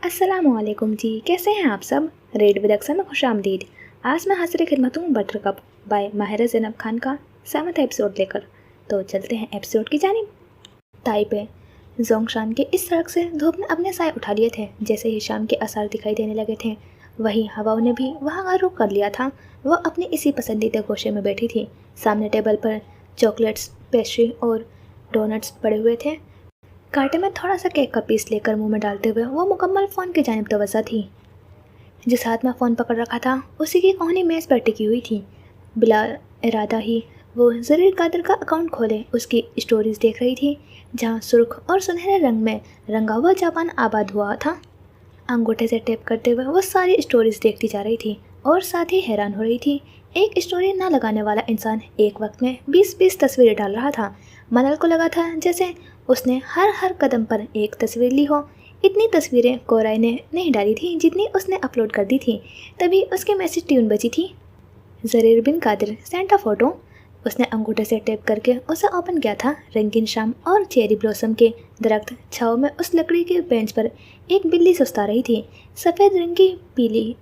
अस्सलामुअलैकुम जी, कैसे हैं आप सब। रेड विद अक्सर में खुश आमदीद। आज मैं हाजिर खिदमत हूँ बटरकप बाय माहिरा ज़ैनब खान का 7वां एपिसोड लेकर। तो चलते हैं एपिसोड की जानिब। ताइपे जोंगशान के इस सड़क से धूप ने अपने साए उठा लिए थे। जैसे ही शाम के आसार दिखाई देने लगे थे, वहीं हवाओं ने भी वहाँ का रुख कर लिया था। वो अपनी इसी पसंदीदा गोशे में बैठी थी। सामने टेबल पर चॉकलेट्स, पेस्ट्री और डोनट्स पड़े हुए थे। कांटे में थोड़ा सा केक का पीस लेकर मुंह में डालते हुए वो मुकम्मल फ़ोन की जानिब तवज्जो थी। जिस हाथ में फ़ोन पकड़ रखा था उसी की कोहनी मेज़ पर टिकी हुई थी। बिला इरादा ही वो ज़रीर कादिर का अकाउंट खोले उसकी स्टोरीज़ देख रही थी, जहाँ सुर्ख और सुनहरे रंग में रंगा हुआ जापान आबाद हुआ था। अंगूठे से टैप करते हुए वो सारी स्टोरीज़ देखती जा रही थी और साथ ही हैरान हो रही थी। एक स्टोरी ना लगाने वाला इंसान एक वक्त में 20-20 तस्वीरें डाल रहा था। मनल को लगा था जैसे उसने हर कदम पर एक तस्वीर ली हो। इतनी तस्वीरें कोराई ने नहीं डाली थी जितनी उसने अपलोड कर दी थी। तभी उसके मैसेज ट्यून बजी थी। ज़रीर बिन कादिर सेंटा फ़ोटो। उसने अंगूठे से टैप करके उसे ओपन किया था। रंगीन शाम और चेरी ब्लॉसम के दरख्त छाँव में उस लकड़ी के बेंच पर एक बिल्ली सुस्ता रही थी, सफ़ेद रंग की पीली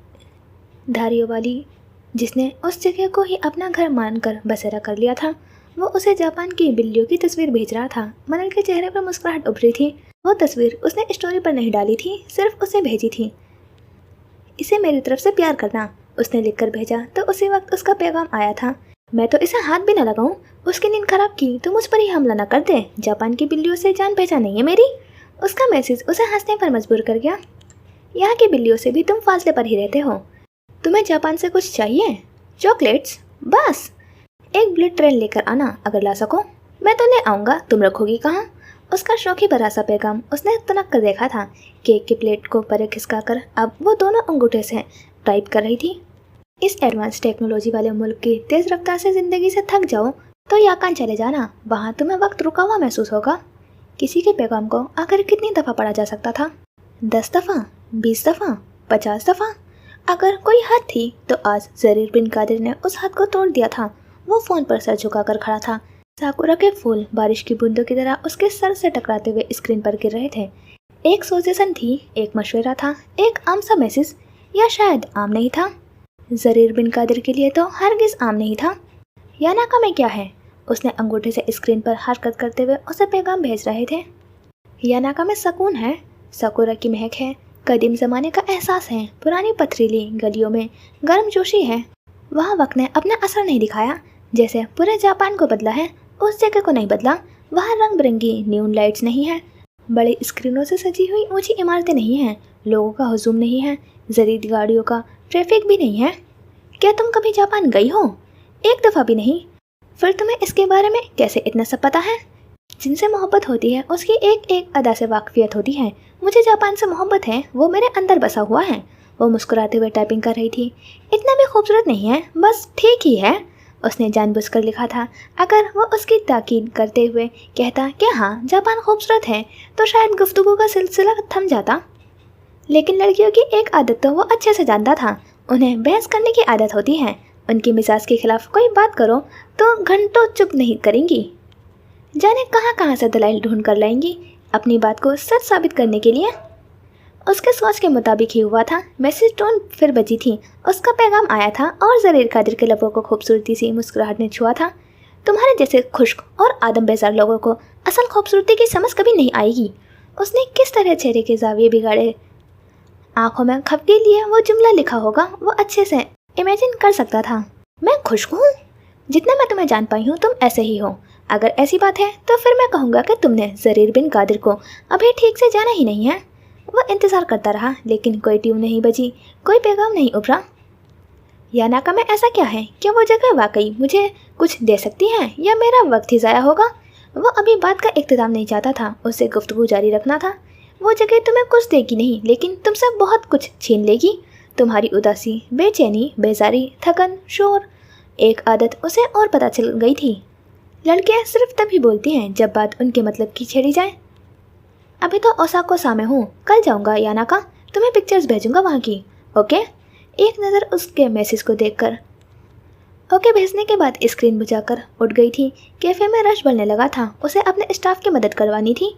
धारियों वाली, जिसने उस जगह को ही अपना घर मानकर बसेरा कर लिया था। वो उसे जापान की बिल्लियों की तस्वीर भेज रहा था। मनल के चेहरे पर मुस्कुराहट उभरी थी। वो तस्वीर उसने स्टोरी पर नहीं डाली थी, सिर्फ उसे भेजी थी। इसे मेरी तरफ से प्यार करना, उसने लिखकर भेजा। तो उसी वक्त उसका पैगाम आया था। मैं तो इसे हाथ भी न लगाऊं, उसकी नींद खराब की तो मुझ पर ही हमला न कर दे। जापान की बिल्लियों से जान पहचान नहीं है मेरी। उसका मैसेज उसे हंसने पर मजबूर कर गया। यहाँ की बिल्लियों से भी तुम फासले पर ही रहते हो। तुम्हें जापान से कुछ चाहिए? चॉकलेट्स? बस एक बुलेट ट्रेन लेकर आना अगर ला सको। मैं तो ले आऊँगा, तुम रखोगी कहाँ? उसका शौकी भरा सा पैगाम उसने तनक कर देखा था। केक की प्लेट को परे खिसका कर अब वो दोनों अंगूठे से टाइप कर रही थी। इस एडवांस टेक्नोलॉजी वाले मुल्क की तेज़ रफ्तार से ज़िंदगी से थक जाओ तो याकान चले जाना, वहाँ तुम्हें वक्त रुका हुआ महसूस होगा। किसी के पैगाम को आखिर कितनी दफ़ा पढ़ा जा सकता था? 10 दफ़ा? 20 दफ़ा? 50 दफ़ा? अगर कोई हद थी तो आज ज़रीर बिन कादिर ने उस हद को तोड़ दिया था। वो फ़ोन पर सर झुकाकर खड़ा था। साकुरा के फूल बारिश की बूंदों की तरह उसके सर से टकराते हुए स्क्रीन पर गिर रहे थे। एक सजेशन थी, एक मशवरा था, एक आम सा मैसेज, या शायद आम नहीं था। ज़रीर बिन कादिर के लिए तो हरगिज़ आम नहीं था। यानाका में क्या है? उसने अंगूठे से स्क्रीन पर हरकत करते हुए उसे पैगाम भेज रहे थे। यानाका में सुकून है, साकुरा की महक है, कदीम ज़माने का एहसास है, पुरानी पथरीली गलियों में गर्मजोशी है। वहाँ वक्त ने अपना असर नहीं दिखाया। जैसे पूरे जापान को बदला है, उस जगह को नहीं बदला। वहाँ रंग बिरंगी न्यून लाइट्स नहीं है, बड़ी स्क्रीनों से सजी हुई ऊंची इमारतें नहीं हैं, लोगों का हुजूम नहीं है, जदीद गाड़ियों का ट्रैफिक भी नहीं है। क्या तुम कभी जापान गई हो? एक दफ़ा भी नहीं। फिर तुम्हें इसके बारे में कैसे इतना सब पता है? जिनसे मोहब्बत होती है उसकी एक एक अदा से वाकफियत होती है। मुझे जापान से मोहब्बत है, वो मेरे अंदर बसा हुआ है। वो मुस्कुराते हुए टाइपिंग कर रही थी। इतना भी खूबसूरत नहीं है, बस ठीक ही है, उसने जानबूझकर लिखा था। अगर वो उसकी ताकीद करते हुए कहता कि हाँ जापान खूबसूरत है तो शायद गुफ्तगू का सिलसिला थम जाता। लेकिन लड़कियों की एक आदत तो वो अच्छे से जानता था, उन्हें बहस करने की आदत होती है। उनकी मिजाज के खिलाफ कोई बात करो तो घंटों चुप नहीं करेंगी, जाने कहाँ कहाँ से दलाइल ढूंढ कर लाएंगी अपनी बात को सच साबित करने के लिए। उसके सोच के मुताबिक ही हुआ था। मैसेज टोन फिर बजी थी। उसका पैगाम आया था और ज़रीर कादिर के लबों को खूबसूरती सी मुस्कुराहट ने छुआ था। तुम्हारे जैसे खुश्क और आदम बेजार लोगों को असल खूबसूरती की समझ कभी नहीं आएगी। उसने किस तरह चेहरे के जाविये बिगाड़े, आंखों में खपके लिए वो जुमला लिखा होगा वो अच्छे से इमेजिन कर सकता था। मैं खुश्क हूँ, जितना मैं तुम्हें जान पाई हूँ तुम ऐसे ही हो। अगर ऐसी बात है तो फिर मैं कहूँगा कि तुमने ज़रीर बिन कादिर को अभी ठीक से जाना ही नहीं है। वो इंतज़ार करता रहा लेकिन कोई ट्यून नहीं बजी, कोई पैगाम नहीं उभरा। यानाका में ऐसा क्या है कि वो जगह वाकई मुझे कुछ दे सकती है या मेरा वक्त ही ज़ाया होगा? वो अभी बात का इख्तिताम नहीं चाहता था, उससे गुफ्तगू जारी रखना था। वो जगह तुम्हें कुछ देगी नहीं लेकिन तुमसे बहुत कुछ छीन लेगी। तुम्हारी उदासी, बेचैनी, बेजारी, थकन, शोर। एक आदत उसे और पता चल गई थी। लड़कियाँ सिर्फ तभी बोलती हैं जब बात उनके मतलब की छेड़ी जाए। अभी तो ओसाका में हूँ, कल जाऊँगा यानाका, तुम्हें पिक्चर्स भेजूँगा वहाँ की, ओके? एक नज़र उसके मैसेज को देखकर ओके भेजने के बाद स्क्रीन बुझाकर उठ गई थी। कैफ़े में रश बढ़ने लगा था, उसे अपने स्टाफ की मदद करवानी थी।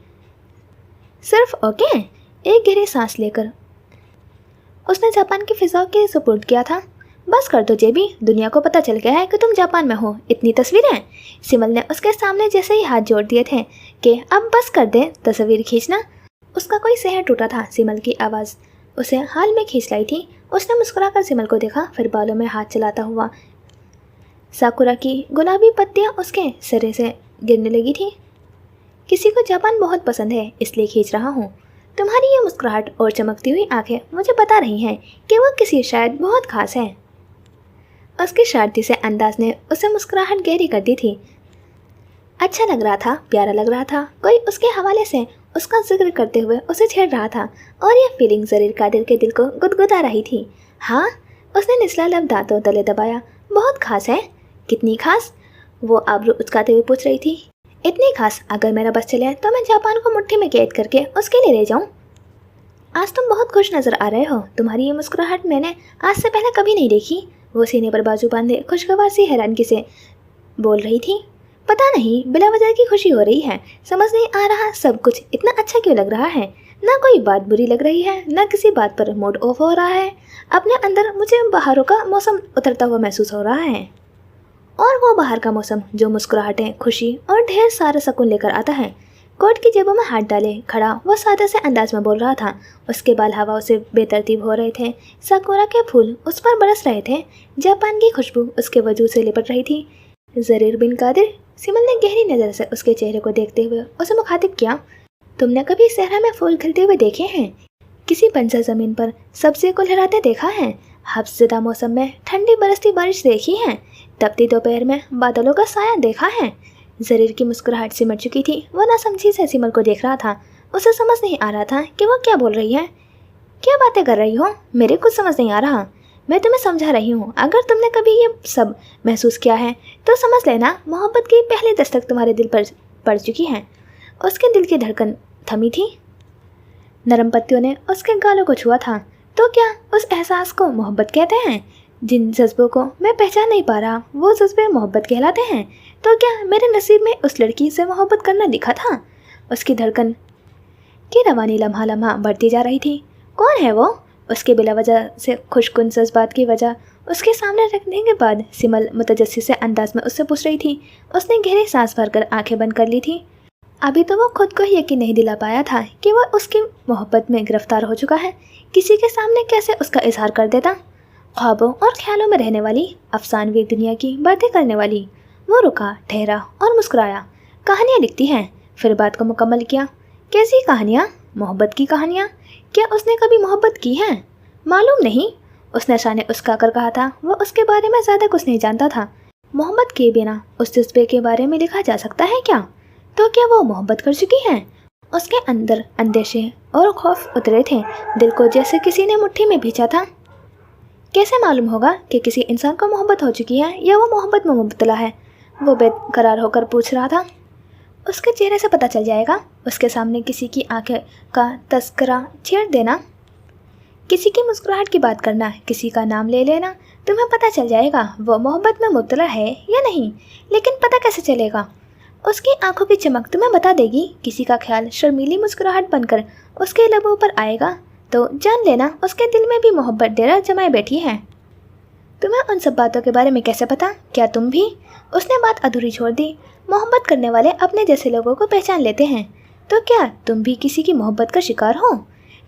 सिर्फ ओके? एक गहरी सांस लेकर उसने जापान की फिजाओं के सुपुर्द किया था। बस कर दो जेबी, दुनिया को पता चल गया है कि तुम जापान में हो। इतनी तस्वीरें। सिमल ने उसके सामने जैसे ही हाथ जोड़ दिए थे कि अब बस कर दे तस्वीर खींचना। उसका कोई सहर टूटा था। सिमल की आवाज़ उसे हाल में खींच लाई थी। उसने मुस्कुराकर सिमल को देखा, फिर बालों में हाथ चलाता हुआ। साकुरा की गुलाबी पत्तियां उसके सिरे से गिरने लगी थी। किसी को जापान बहुत पसंद है, इसलिए खींच रहा हूँ। तुम्हारी ये मुस्कुराहट और चमकती हुई आंखें मुझे बता रही हैं कि वो किसी शायद बहुत खास है। उसकी शरारती से अंदाज ने उसे मुस्कुराहट गहरी कर दी थी। अच्छा लग रहा था, प्यारा लग रहा था। कोई उसके हवाले से उसका जिक्र करते हुए उसे छेड़ रहा था और यह फीलिंग जरीर कादिर के दिल को गुदगुदा रही थी। हाँ, उसने निचला लब दांतों तले दबाया। बहुत खास है? कितनी खास? वो आबरू उचकाते हुए पूछ रही थी। इतनी खास, अगर मेरा बस चले तो मैं जापान को मुट्ठी में कैद करके उसके लिए ले जाऊं। आज तुम बहुत खुश नजर आ रहे हो। तुम्हारी ये मुस्कुराहट मैंने आज से पहले कभी नहीं देखी। वो सीने पर बाजू बांधे खुशगवार सी हैरानगी से बोल रही थी। पता नहीं, बिला वजह की खुशी हो रही है। समझ नहीं आ रहा सब कुछ इतना अच्छा क्यों लग रहा है। ना कोई बात बुरी लग रही है, ना किसी बात पर मूड ऑफ हो रहा है। अपने अंदर मुझे बाहरों का मौसम उतरता हुआ महसूस हो रहा है। और वो बाहर का मौसम जो मुस्कुराहटें, खुशी और ढेर सारा सुकून लेकर आता है। कोट की जेबों में हाथ डाले खड़ा वो सादे से अंदाज में बोल रहा था। उसके बाल हवाओं से बेतरतीब हो रहे थे। साकुरा के फूल उस पर बरस रहे थे। जापान की खुशबू उसके वजूद से लिपट रही थी। जरीर बिन कादिर, सिमल ने गहरी नज़र से उसके चेहरे को देखते हुए उसे मुखातिब किया। तुमने कभी सहरा में फूल खिलते हुए देखे हैं? किसी बंजर ज़मीन पर सब्जी को लहराते देखा है? हफ्सदा मौसम में ठंडी बरसती बारिश देखी है? तपती दोपहर में बादलों का साया देखा है? जरीर की मुस्कुराहट सिमट चुकी थी। वो नासमझी से सिमल को देख रहा था। उसे समझ नहीं आ रहा था कि वो क्या बोल रही है। क्या बातें कर रही हो? मेरे कुछ समझ नहीं आ रहा। मैं तुम्हें समझा रही हूँ। अगर तुमने कभी ये सब महसूस किया है तो समझ लेना मोहब्बत की पहली दस्तक तुम्हारे दिल पर पड़ चुकी है। उसके दिल की धड़कन थमी थी। नरम पत्तियों ने उसके गालों को छुआ था। तो क्या उस एहसास को मोहब्बत कहते हैं? जिन जज्बों को मैं पहचान नहीं पा रहा वो जज्बे मोहब्बत कहलाते हैं। तो क्या मेरे नसीब में उस लड़की से मोहब्बत करना लिखा था? उसकी धड़कन की रवानी लम्हा लम्हा बढ़ती जा रही थी। कौन है वो? उसके बिला वजह से खुशकुन जज्बात की वजह उसके सामने रखने के बाद सिमल मुतजस्सिस से अंदाज में उससे पूछ रही थी। उसने गहरी सांस भरकर आंखें बंद कर ली थी। अभी तो वो खुद को यकीन नहीं दिला पाया था कि वह उसकी मोहब्बत में गिरफ्तार हो चुका है। किसी के सामने कैसे उसका इजहार कर देता। ख्वाबों और ख्यालों में रहने वाली, अफसानवी दुनिया की बातें करने वाली। वो रुका, ठहरा और मुस्कुराया। कहानियाँ लिखती हैं। फिर बात को मुकम्मल किया। कैसी कहानियाँ? मोहब्बत की कहानियाँ। क्या उसने कभी मोहब्बत की है? मालूम नहीं। उसने शाने उसका कर कहा था। वो उसके बारे में ज़्यादा कुछ नहीं जानता था। मोहब्बत के बिना उस जज्बे के बारे में लिखा जा सकता है क्या? तो क्या वो मोहब्बत कर चुकी है? उसके अंदर अंदेशे और खौफ उतरे थे। दिल को जैसे किसी ने मुट्ठी में भींचा था। कैसे मालूम होगा कि किसी इंसान को मोहब्बत हो चुकी है या वो मोहब्बत में मुब्तला है? वो बेकरार होकर पूछ रहा था। उसके चेहरे से पता चल जाएगा। उसके सामने किसी की आंखें का तस्करा छेड़ देना, किसी की मुस्कुराहट की बात करना, किसी का नाम ले लेना, तुम्हें पता चल जाएगा वो मोहब्बत में मुब्तला है या नहीं। लेकिन पता कैसे चलेगा? उसकी आंखों की चमक तुम्हें बता देगी। किसी का ख्याल शर्मीली मुस्कुराहट बनकर उसके लबों पर आएगा तो जान लेना उसके दिल में भी मोहब्बत डेरा जमाए बैठी है। तुम्हें उन सब बातों के बारे में कैसे पता? क्या तुम भी? उसने बात अधूरी छोड़ दी। मोहब्बत करने वाले अपने जैसे लोगों को पहचान लेते हैं। तो क्या तुम भी किसी की मोहब्बत का शिकार हो?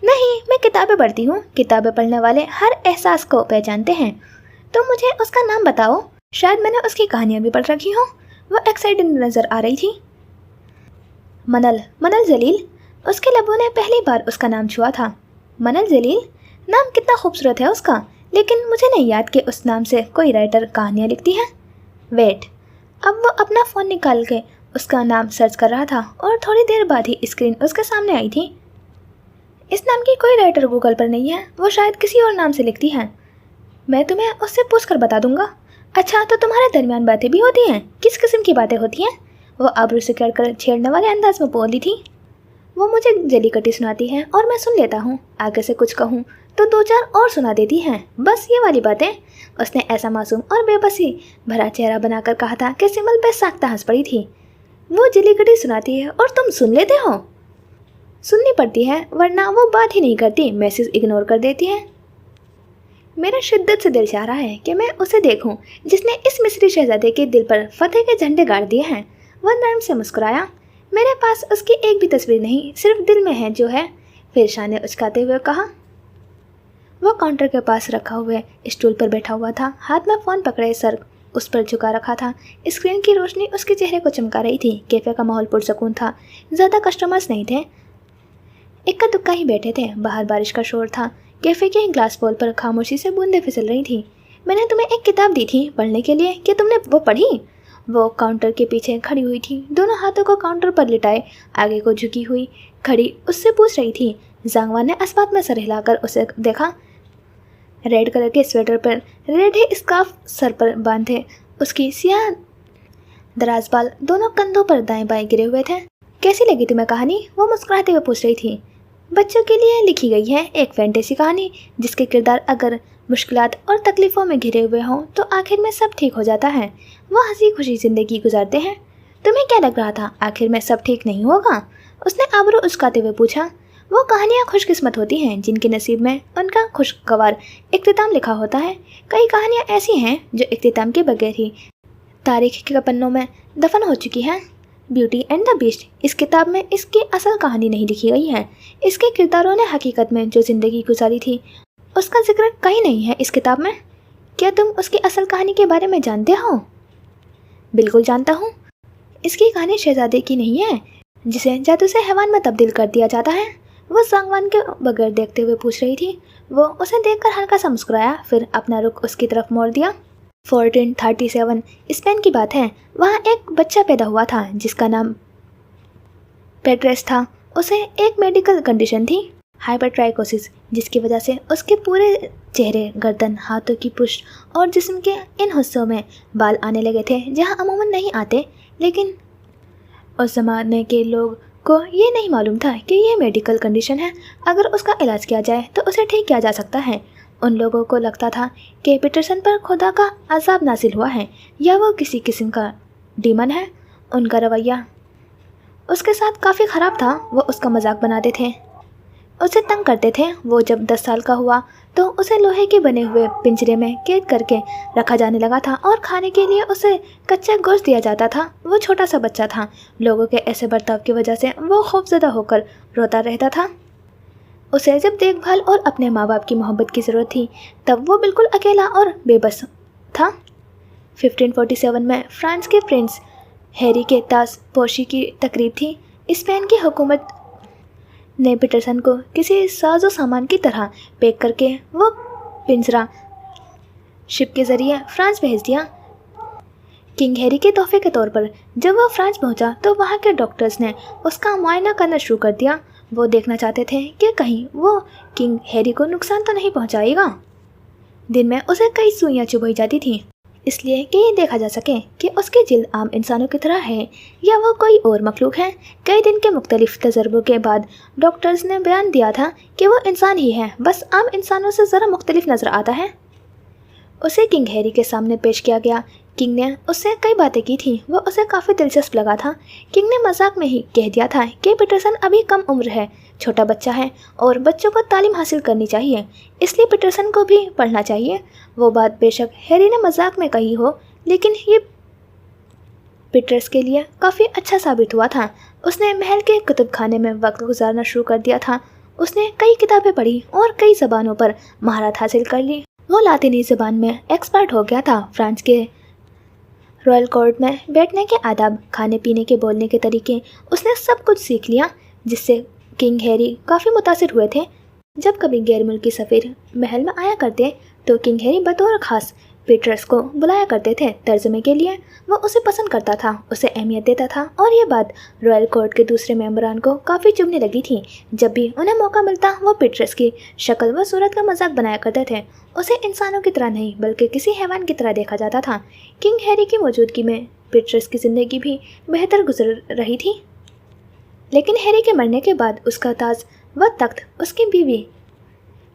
नहीं, मैं किताबें पढ़ती हूँ। किताबें पढ़ने वाले हर एहसास को पहचानते हैं। तो मुझे उसका नाम बताओ। शायद मैंने उसकी कहानियाँ भी पढ़ रखी हो। वो एक्साइटेड नज़र आ रही थी। मनल, मनल जलील। उसके लबों ने पहली बार उसका नाम छुआ था। मनल जलील? नाम कितना खूबसूरत है उसका, लेकिन मुझे नहीं याद कि उस नाम से कोई राइटर कहानियाँ लिखती है। वेट, अब वो अपना फ़ोन निकाल के उसका नाम सर्च कर रहा था और थोड़ी देर बाद ही स्क्रीन उसके सामने आई थी। इस नाम की कोई राइटर गूगल पर नहीं है। वो शायद किसी और नाम से लिखती है। मैं तुम्हें उससे पूछ कर बता दूंगा। अच्छा, तो तुम्हारे दरमियान बातें भी होती हैं? किस किस्म की बातें होती हैं? वो आबरू से कर छेड़ने वाले अंदाज में बोली थी। वो मुझे जलीकटी सुनाती है और मैं सुन लेता हूँ। आगे से कुछ कहूँ तो दो चार और सुना देती हैं। बस ये वाली बातें। उसने ऐसा मासूम और बेबसी भरा चेहरा बनाकर कहा था कि सिमल बेसाख्ता हंस पड़ी थी। वो जलीकटी सुनाती है और तुम सुन लेते हो? सुननी पड़ती है, वरना वो बात ही नहीं करती, मैसेज इग्नोर कर देती है। मेरा शिद्दत से दिल चाह रहा है कि मैं उसे देखूं जिसने इस मिस्री शहजादे के दिल पर फतेह के झंडे गाड़ दिए हैं। वह नरम से मुस्कुराया। मेरे पास उसकी एक भी तस्वीर नहीं, सिर्फ दिल में है जो है, फिर शाह ने उचकाते हुए कहा। वो काउंटर के पास रखा हुए स्टूल पर बैठा हुआ था, हाथ में फ़ोन पकड़े सर उस पर झुका रखा था। स्क्रीन की रोशनी उसके चेहरे को चमका रही थी। कैफ़े का माहौल पुरसकून था, ज़्यादा कस्टमर्स नहीं थे, इक्का दुक्का ही बैठे थे। बाहर बारिश का शोर था। कैफ़े के ग्लास पोल पर खामोशी से बूंदें फिसल रही थी। मैंने तुम्हें एक किताब दी थी पढ़ने के लिए, क्या तुमने वो पढ़ी? वो काउंटर के पीछे खड़ी हुई थी, दोनों हाथों को काउंटर पर लिटाए आगे को झुकी हुई खड़ी उससे पूछ रही थी। जांगवान ने अस्पात में सर हिलाकर उसे देखा। रेड कलर के स्वेटर पर रेड ही स्कार्फ सर पर बांधे, उसकी सियाह दराज बाल दोनों कंधों पर दाएं बाएं गिरे हुए थे। कैसी लगी तुम्हें कहानी? वो मुस्कुराते हुए पूछ रही थी। बच्चों के लिए लिखी गई है एक फैंटेसी कहानी जिसके किरदार अगर मुश्किलात और तकलीफ़ों में घिरे हुए हों तो आखिर में सब ठीक हो जाता है। वो हंसी खुशी ज़िंदगी गुजारते हैं। तुम्हें क्या लग रहा था आखिर में सब ठीक नहीं होगा? उसने आबरू उचकाते हुए पूछा। वो कहानियाँ खुशकिस्मत होती हैं जिनके नसीब में उनका खुशगवार इख्तिताम लिखा होता है। कई कहानियाँ ऐसी हैं जो इख्तिताम के बगैर ही तारीख के पन्नों में दफन हो चुकी हैं। ब्यूटी एंड द बीस्ट इस किताब में इसकी असल कहानी नहीं लिखी गई है। इसके किरदारों ने हकीकत में जो ज़िंदगी गुजारी थी उसका जिक्र कहीं नहीं है इस किताब में। क्या तुम उसकी असल कहानी के बारे में जानते हो? बिल्कुल जानता हूँ। इसकी कहानी शहजादे की नहीं है जिसे जादू से हैवान में तब्दील कर दिया जाता है। वो सांगवान के बगैर देखते हुए पूछ रही थी। वो उसे देखकर हल्का सा मुस्कुराया, फिर अपना रुख उसकी तरफ मोड़ दिया। 1437 स्पेन की बात है। वहाँ एक बच्चा पैदा हुआ था जिसका नाम पेट्रेस था। उसे एक मेडिकल कंडीशन थी, हाइपरट्राइकोसिस, जिसकी वजह से उसके पूरे चेहरे, गर्दन, हाथों की पुष्ट और जिस्म के इन हिस्सों में बाल आने लगे थे जहाँ अमूमन नहीं आते। लेकिन उस ज़माने के लोग को ये नहीं मालूम था कि ये मेडिकल कंडीशन है। अगर उसका इलाज किया जाए तो उसे ठीक किया जा सकता है। उन लोगों को लगता था कि पीटरसन पर खुदा का अज़ाब नाजिल हुआ है या वो किसी किस्म का डीमन है। उनका रवैया उसके साथ काफ़ी ख़राब था। वो उसका मजाक बनाते थे, उसे तंग करते थे। वो जब 10 साल का हुआ तो उसे लोहे के बने हुए पिंजरे में कैद करके रखा जाने लगा था और खाने के लिए उसे कच्चा गोश्त दिया जाता था। वो छोटा सा बच्चा था। लोगों के ऐसे बर्ताव की वजह से वो खौफज़दा होकर रोता रहता था। उसे जब देखभाल और अपने माँ बाप की मोहब्बत की ज़रूरत थी तब वो बिल्कुल अकेला और बेबस था। 1547 में फ्रांस के प्रिंस हैरी के ताज पोशी की तकरीब थी। स्पेन की हुकूमत ने पीटरसन को किसी साजो सामान की तरह पैक करके वो पिंजरा शिप के ज़रिए फ्रांस भेज दिया। किंग हैरी के तोहफे के तौर पर जब वह फ्रांस पहुंचा तो वहां के डॉक्टर्स ने उसका मुआयना करना शुरू कर दिया। वो देखना चाहते थे कि कहीं वो किंग हैरी को नुकसान तो नहीं पहुंचाएगा। दिन में उसे कई सुइयां चुभई जाती थीं, इसलिए कि ये देखा जा सके कि उसकी जिल्द आम इंसानों की तरह है या वो कोई और मखलूक है। कई दिन के मुख्तलिफ तजर्बों के बाद डॉक्टर्स ने बयान दिया था कि वो इंसान ही है, बस आम इंसानों से ज़रा मुख्तलिफ नज़र आता है। उसे किंग हैरी के सामने पेश किया गया। किंग ने उससे कई बातें की थी। वो उसे काफ़ी दिलचस्प लगा था। किंग ने मजाक में ही कह दिया था कि पीटरसन अभी कम उम्र है, छोटा बच्चा है और बच्चों को तालीम हासिल करनी चाहिए, इसलिए पीटरसन को भी पढ़ना चाहिए। वो बात बेशक हैरी ने मजाक में कही हो, लेकिन ये पीटर्स के लिए काफ़ी अच्छा साबित हुआ था। उसने महल के कुतुब खाने में वक्त गुजारना शुरू कर दिया था। उसने कई किताबें पढ़ी और कई ज़बानों पर महारत हासिल कर ली। वो लातिनी ज़बान में एक्सपर्ट हो गया था। फ्रांस के रॉयल कोर्ट में बैठने के आदाब, खाने पीने के बोलने के तरीके उसने सब कुछ सीख लिया, जिससे किंग हैरी काफ़ी मुतासिर हुए थे। जब कभी गैर मुल्की सफ़ीर महल में आया करते तो किंग हैरी बतौर ख़ास पीटर्स को बुलाया करते थे तर्जमे के लिए। वो उसे पसंद करता था, उसे अहमियत देता था और ये बात रॉयल कोर्ट के दूसरे मेंबरान को काफ़ी चुभने लगी थी। जब भी उन्हें मौका मिलता वो पीटर्स की शक्ल व सूरत का मजाक बनाया करते थे। उसे इंसानों की तरह नहीं बल्कि किसी हैवान की तरह देखा जाता था। किंग हैरी की मौजूदगी में पीटर्स की ज़िंदगी भी बेहतर गुजर रही थी। लेकिन हैरी के मरने के बाद उसका ताज व तख्त उसकी बीवी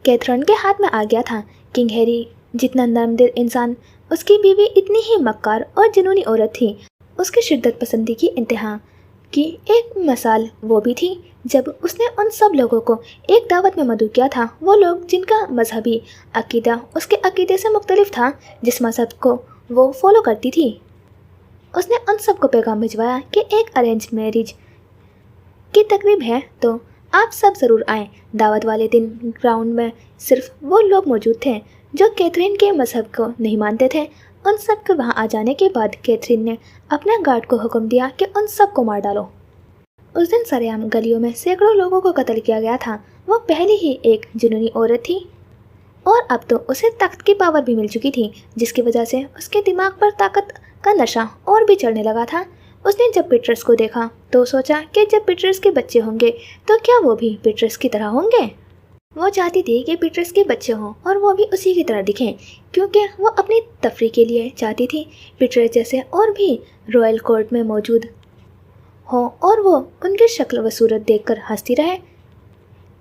कैथरीन के हाथ में आ गया था। किंग हैरी जितना नरमदिल इंसान, उसकी बीवी इतनी ही मक्कार और जुनूनी औरत थी। उसकी शिद्दत पसंदी की इंतहा की एक मिसाल वो भी थी। जब उसने उन सब लोगों को एक दावत में मदऊ किया था, वो लोग जिनका मजहबी अकीदा उसके अकीदे से मुख्तलिफ था जिस मजहब को वो फॉलो करती थी, उसने उन सबको पैगाम भिजवाया कि एक अरेंज मैरिज की तकरीब है तो आप सब ज़रूर आएँ। दावत वाले दिन ग्राउंड में सिर्फ वो लोग मौजूद थे जो कैथरीन के मजहब को नहीं मानते थे। उन सब के वहाँ आ जाने के बाद कैथरीन ने अपने गार्ड को हुक्म दिया कि उन सब को मार डालो। उस दिन सरेआम गलियों में सैकड़ों लोगों को कत्ल किया गया था। वो पहले ही एक जुनूनी औरत थी और अब तो उसे ताकत की पावर भी मिल चुकी थी, जिसकी वजह से उसके दिमाग पर ताकत का नशा और भी चढ़ने लगा था। उसने जब पीटर्स को देखा तो सोचा कि जब पीटर्स के बच्चे होंगे तो क्या वो भी पीटर्स की तरह होंगे। वो चाहती थी कि पीटर्स के बच्चे हों और वो भी उसी की तरह दिखें, क्योंकि वो अपनी तफरी के लिए चाहती थी पीटर्स जैसे और भी रॉयल कोर्ट में मौजूद हो और वो उनकी शक्ल व सूरत देखकर हंसती रहे।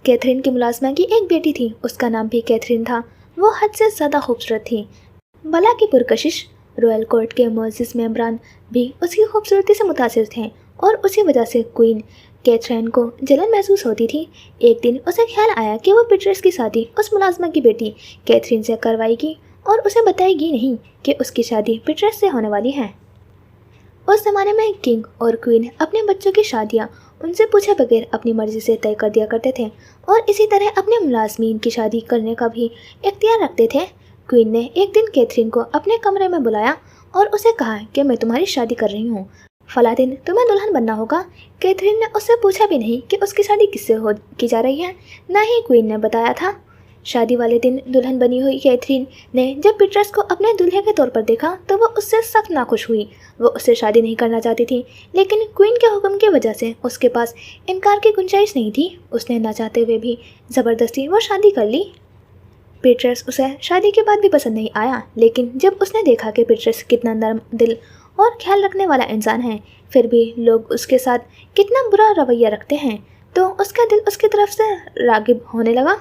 कैथरीन की मुलाजमा की एक बेटी थी, उसका नाम भी कैथरीन था। वो हद से ज़्यादा खूबसूरत थी। भला की पुरकशिश रॉयल कोर्ट के मुअज़्ज़िज़ मेंबरान भी उसकी खूबसूरती से मुतासिर थे और उसी वजह से क्वीन कैथरीन को जलन महसूस होती थी। एक दिन उसे ख्याल आया कि वो पीटर्स की शादी उस मुलाजमा की बेटी कैथरीन से करवाएगी और उसे बताएगी नहीं कि उसकी शादी पीटर्स से होने वाली है। उस ज़माने में किंग और क्वीन अपने बच्चों की शादियाँ उनसे पूछे बगैर अपनी मर्ज़ी से तय कर दिया करते थे और इसी तरह अपने मुलाजमीन की शादी करने का भी इख्तियार रखते थे। क्वीन ने एक दिन कैथरीन को अपने कमरे में बुलाया और उसे कहा कि मैं तुम्हारी शादी कर रही हूँ, फला दिन तुम्हें दुल्हन बनना होगा। कैथरीन ने उससे पूछा भी नहीं कि उसकी शादी किससे की जा रही है, ना ही क्वीन ने बताया था। शादी वाले दिन दुल्हन बनी हुई कैथरीन ने जब पीटर्स को अपने दूल्हे के तौर पर देखा तो वो उससे सख्त नाखुश हुई। वो उससे शादी नहीं करना चाहती थी, लेकिन क्वीन के हुक्म की वजह से उसके पास इनकार की गुंजाइश नहीं थी। उसने ना चाहते हुए भी ज़बरदस्ती वो शादी कर ली। पीटर्स उसे शादी के बाद भी पसंद नहीं आया, लेकिन जब उसने देखा कि पीटर्स कितना नरम दिल और ख्याल रखने वाला इंसान है, फिर भी लोग उसके साथ कितना बुरा रवैया रखते हैं, तो उसका दिल उसकी तरफ से रागिब होने लगा।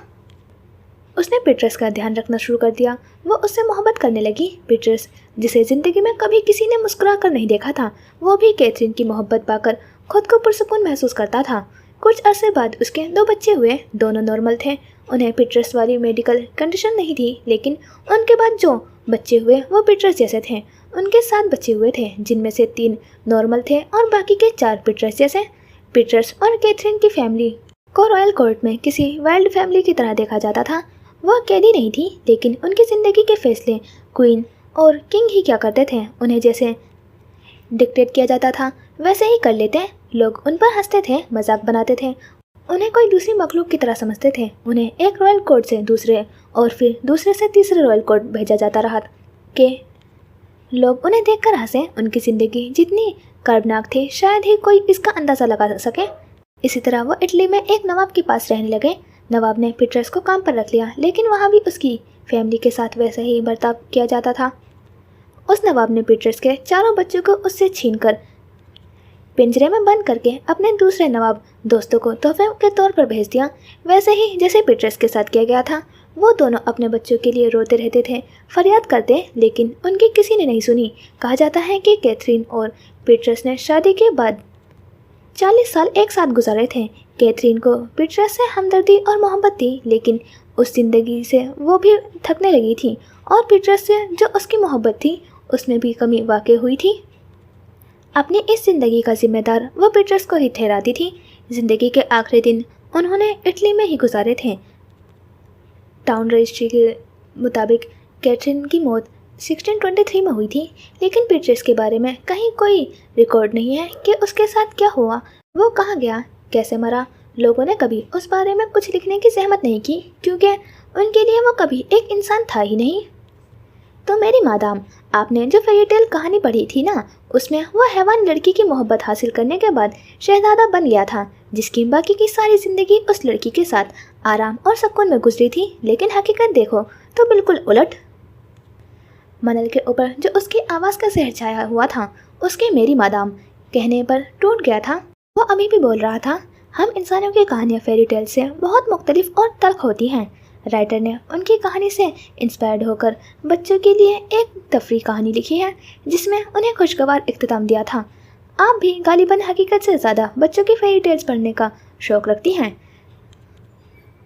उसने पीटर्स का ध्यान रखना शुरू कर दिया। वो उससे मोहब्बत करने लगी। पीटर्स, जिसे ज़िंदगी में कभी किसी ने मुस्कुरा कर नहीं देखा था, वो भी कैथरीन की मोहब्बत पाकर खुद को पुरसुकून महसूस करता था। कुछ अरसे बाद उसके 2 बच्चे हुए। दोनों नॉर्मल थे। उन्हें पीटर्स वाली मेडिकल कंडीशन नहीं थी, लेकिन उनके बाद जो बच्चे हुए वो पीटर्स जैसे थे। उनके 7 बच्चे हुए थे, जिनमें से 3 नॉर्मल थे और बाकी के 4 पीटर्स जैसे। पीटर्स और कैथरीन की फैमिली को रॉयल कोर्ट में किसी वाइल्ड फैमिली की तरह देखा जाता था। वह कैदी नहीं थी, लेकिन उनकी ज़िंदगी के फैसले क्वीन और किंग ही क्या करते थे। उन्हें जैसे डिक्टेट किया जाता था वैसे ही कर लेते। लोग उन पर हंसते थे, मजाक बनाते थे, उन्हें कोई दूसरी मखलूक की तरह समझते थे। उन्हें एक रॉयल कोर्ट से दूसरे और फिर दूसरे से तीसरे रॉयल कोर्ट भेजा जाता रहा कि लोग उन्हें देखकर हंसे। उनकी ज़िंदगी जितनी कर्बनाक थी, शायद ही कोई इसका अंदाज़ा लगा सके। इसी तरह वो इटली में एक नवाब के पास रहने लगे। नवाब ने पीटर्स को काम पर रख लिया, लेकिन वहाँ भी उसकी फैमिली के साथ वैसे ही बर्ताव किया जाता था। उस नवाब ने पीटर्स के 4 बच्चों को उससे छीनकर पिंजरे में बंद करके अपने दूसरे नवाब दोस्तों को तोहफे के तौर पर भेज दिया, वैसे ही जैसे पीटर्स के साथ किया गया था। वो दोनों अपने बच्चों के लिए रोते रहते थे, फरियाद करते, लेकिन उनकी किसी ने नहीं सुनी। कहा जाता है कि कैथरीन और पीटर्स ने शादी के बाद 40 साल एक साथ गुजारे थे। कैथरीन को पीटर्स से हमदर्दी और मोहब्बत थी, लेकिन उस ज़िंदगी से वो भी थकने लगी थी और पीटर्स से जो उसकी मोहब्बत थी उसमें भी कमी वाक़ई हुई थी। अपनी इस ज़िंदगी का जिम्मेदार वो पीटर्स को ही ठहराती थी। ज़िंदगी के आखिरी दिन उन्होंने इटली में ही गुजारे थे। टाउन रजिस्ट्री के मुताबिक कैथरीन की मौत 1623 में हुई थी, लेकिन पीटर्स के बारे में कहीं कोई रिकॉर्ड नहीं है कि उसके साथ क्या हुआ, वो कहाँ गया, कैसे मरा। लोगों ने कभी उस बारे में कुछ लिखने की जहमत नहीं की, क्योंकि उनके लिए वो कभी एक इंसान था ही नहीं। तो मेरी मादाम, आपने जो फेरी टेल कहानी पढ़ी थी ना, उसमें वो हैवान लड़की की मोहब्बत हासिल करने के बाद शहजादा बन गया था, जिसकी बाकी की सारी ज़िंदगी उस लड़की के साथ आराम और सुकून में गुजरी थी। लेकिन हकीकत देखो तो बिल्कुल उलट। मनल के ऊपर जो उसकी आवाज़ का सहर छाया हुआ था, उसके मेरी मादाम कहने पर टूट गया था। वो अभी भी बोल रहा था, हम इंसानों की कहानियाँ फेरी टेल से बहुत मुख्तलिफ और तल्ख होती हैं। राइटर ने उनकी कहानी से इंस्पायर्ड होकर बच्चों के लिए एक तफरी कहानी लिखी है, जिसमें उन्हें खुशगवार इख्तिताम दिया था। आप भी गालिबन हकीकत से ज़्यादा बच्चों की फेरी टेल्स पढ़ने का शौक रखती हैं।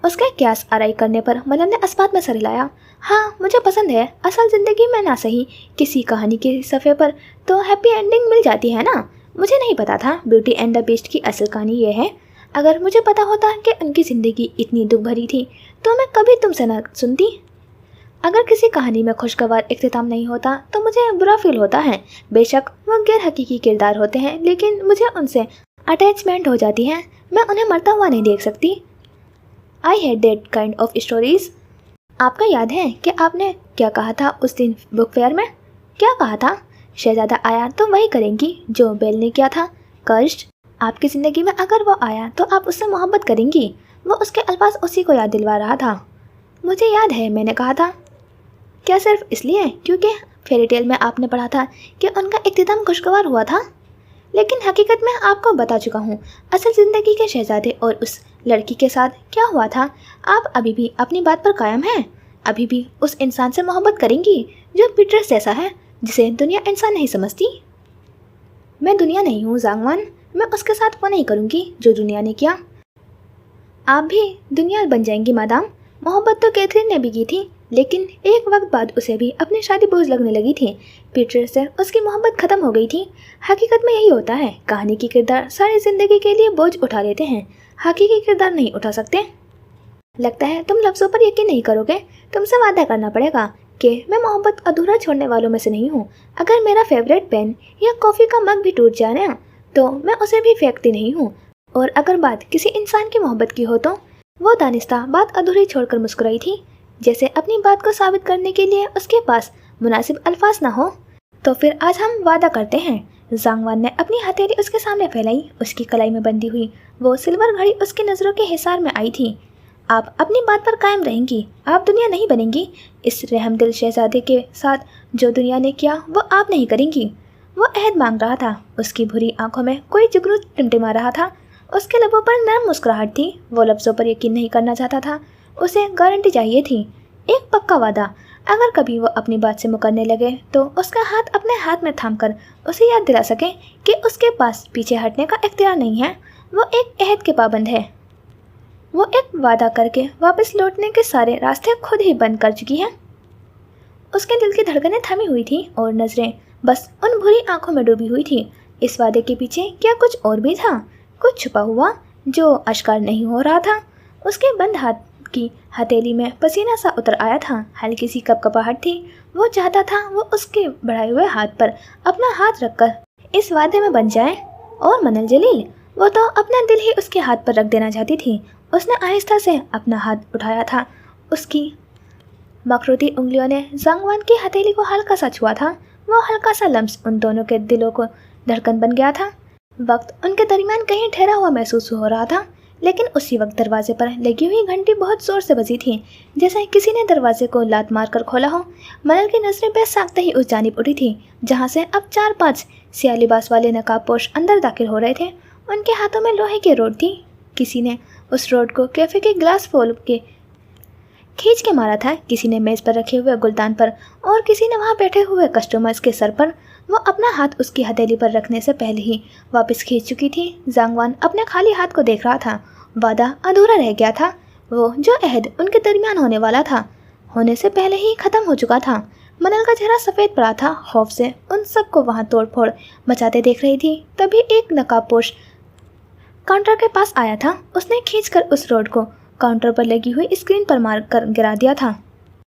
उसके क्यास आराई करने पर मनल ने इस्पात में सर हिलाया। हाँ, मुझे पसंद है। असल ज़िंदगी में ना सही किसी कहानी के सफ़े पर तो हैप्पी एंडिंग मिल जाती है ना। मुझे नहीं पता था ब्यूटी एंड द बीस्ट की असल कहानी ये है। अगर मुझे पता होता कि उनकी ज़िंदगी इतनी दुख भरी थी तो मैं कभी तुमसे ना सुनती। अगर किसी कहानी में खुशगवार इख्तिताम नहीं होता तो मुझे बुरा फील होता है। बेशक वो गैर हकीकी किरदार होते हैं, लेकिन मुझे उनसे अटैचमेंट हो जाती है। मैं उन्हें मरता हुआ नहीं देख सकती। I hate that kind of stories. आपका याद है कि आपने क्या कहा था उस दिन बुक फेयर में? क्या कहा था? शहजादा आया तो वही करेंगी जो बेल ने किया था। कष्ट, आपकी ज़िंदगी में अगर वो आया तो आप उससे मोहब्बत करेंगी। वो उसके अल्फाज उसी को याद दिलवा रहा था। मुझे याद है मैंने कहा था। क्या सिर्फ इसलिए क्योंकि फेरी टेल में आपने पढ़ा था कि उनका इख्तिताम खुशगवार हुआ था? लेकिन हकीकत में आपको बता चुका हूँ असल ज़िंदगी के शहजादे और उस लड़की के साथ क्या हुआ था। आप अभी भी अपनी बात पर कायम हैं? अभी भी उस इंसान से मोहब्बत करेंगी जो पीटर्स जैसा है, जिसे दुनिया इंसान नहीं समझती? मैं दुनिया नहीं हूँ ज़ांगवान। मैं उसके साथ वो नहीं करूँगी जो दुनिया ने किया। आप भी दुनिया बन जाएंगी मादाम। मोहब्बत तो कैथरीन ने भी की थी, लेकिन एक वक्त बाद उसे भी अपनी शादी बोझ लगने लगी थी। पीटर से उसकी मोहब्बत ख़त्म हो गई थी। हकीकत में यही होता है। कहानी की किरदार सारी ज़िंदगी के लिए बोझ उठा लेते हैं, हकीकी किरदार नहीं उठा सकते। लगता है तुम लफ्ज़ों पर यकीन नहीं करोगे। तुमसे वादा करना पड़ेगा कि मैं मोहब्बत अधूरा छोड़ने वालों में से नहीं हूँ। अगर मेरा फेवरेट पेन या कॉफ़ी का मग भी टूट जाए ना तो मैं उसे भी फेंकती नहीं हूँ। और अगर बात किसी इंसान की मोहब्बत की हो तो वो दानिस्ता बात अधूरी छोड़कर मुस्कुराई थी, जैसे अपनी बात को साबित करने के लिए उसके पास मुनासिब अल्फाज ना हो। तो फिर आज हम वादा करते हैं। ज़ांगवान ने अपनी हथेली उसके सामने फैलाई। उसकी कलाई में बंधी हुई वो सिल्वर घड़ी उसकी नज़रों के हिसार में आई थी। आप अपनी बात पर कायम रहेंगी। आप दुनिया नहीं बनेंगी। इस रहमदिल शहजादे के साथ जो दुनिया ने किया वो आप नहीं करेंगी। वो अहद मांग रहा था। उसकी भूरी आंखों में कोई जुगनू टिमटिमा रहा था। उसके लबों पर नरम मुस्कुराहट थी। वो लफ्ज़ों पर यकीन नहीं करना चाहता था। उसे गारंटी चाहिए थी, एक पक्का वादा। अगर कभी वो अपनी बात से मुकरने लगे तो उसका हाथ अपने हाथ में थामकर उसे याद दिला सके कि उसके पास पीछे हटने का इख्तियार नहीं है। वो एक अहद के पाबंद है। वो एक वादा करके वापस लौटने के सारे रास्ते खुद ही बंद कर चुकी है। उसके दिल की धड़कनें थमी हुई थी और नज़रें बस उन भूरी आंखों में डूबी हुई थी। इस वादे के पीछे क्या कुछ और भी था, कुछ छुपा हुआ जो अश्कार नहीं हो रहा था। उसके बंद हाथ की हथेली में पसीना सा उतर आया था। हल्की सी कपकपाहट थी। वो चाहता था वो उसके बढ़ाए हुए हाथ पर अपना हाथ रखकर इस वादे में बन जाए। और मनल जलील, वो तो अपना दिल ही उसके हाथ पर रख देना चाहती थी। उसने आहिस्ता से अपना हाथ उठाया था। उसकी मखरूती उंगलियों ने ज़ांगवान की हथेली को हल्का सा छुआ था। वो हल्का सा लम्स उन दोनों के दिलों को धड़कन बन गया था। वक्त उनके दरमियान कहीं ठहरा हुआ महसूस हो रहा था, लेकिन उसी वक्त दरवाजे पर लगी हुई घंटी बहुत ज़ोर से बजी थी, जैसे किसी ने दरवाजे को लात मार कर खोला हो। मनल की नज़रें बेसाख्ता ही उस जानिब उठी थी जहाँ से अब 4-5 सियाह लिबास वाले नकाबपोश अंदर दाखिल हो रहे थे। उनके हाथों में लोहे की रोड थी। किसी ने उस रोड को कैफ़े के ग्लास फोल के खींच के मारा था, किसी ने मेज़ पर रखे हुए गुलदान पर, और किसी ने वहाँ बैठे हुए कस्टमर्स के सर पर। वो अपना हाथ उसकी हथेली पर रखने से पहले ही वापस खींच चुकी थी। ज़ांगवान अपने खाली हाथ को देख रहा था। वादा अधूरा रह गया था। वो जो अहद उनके दरमियान होने वाला था, होने से पहले ही ख़त्म हो चुका था। मनल का चेहरा सफ़ेद पड़ा था। खौफ से उन सबको वहाँ तोड़ फोड़ मचाते देख रही थी। तभी एक नकाबपोश काउंटर के पास आया था। उसने खींचकर उस रोड को काउंटर पर लगी हुई स्क्रीन पर मार कर गिरा दिया था।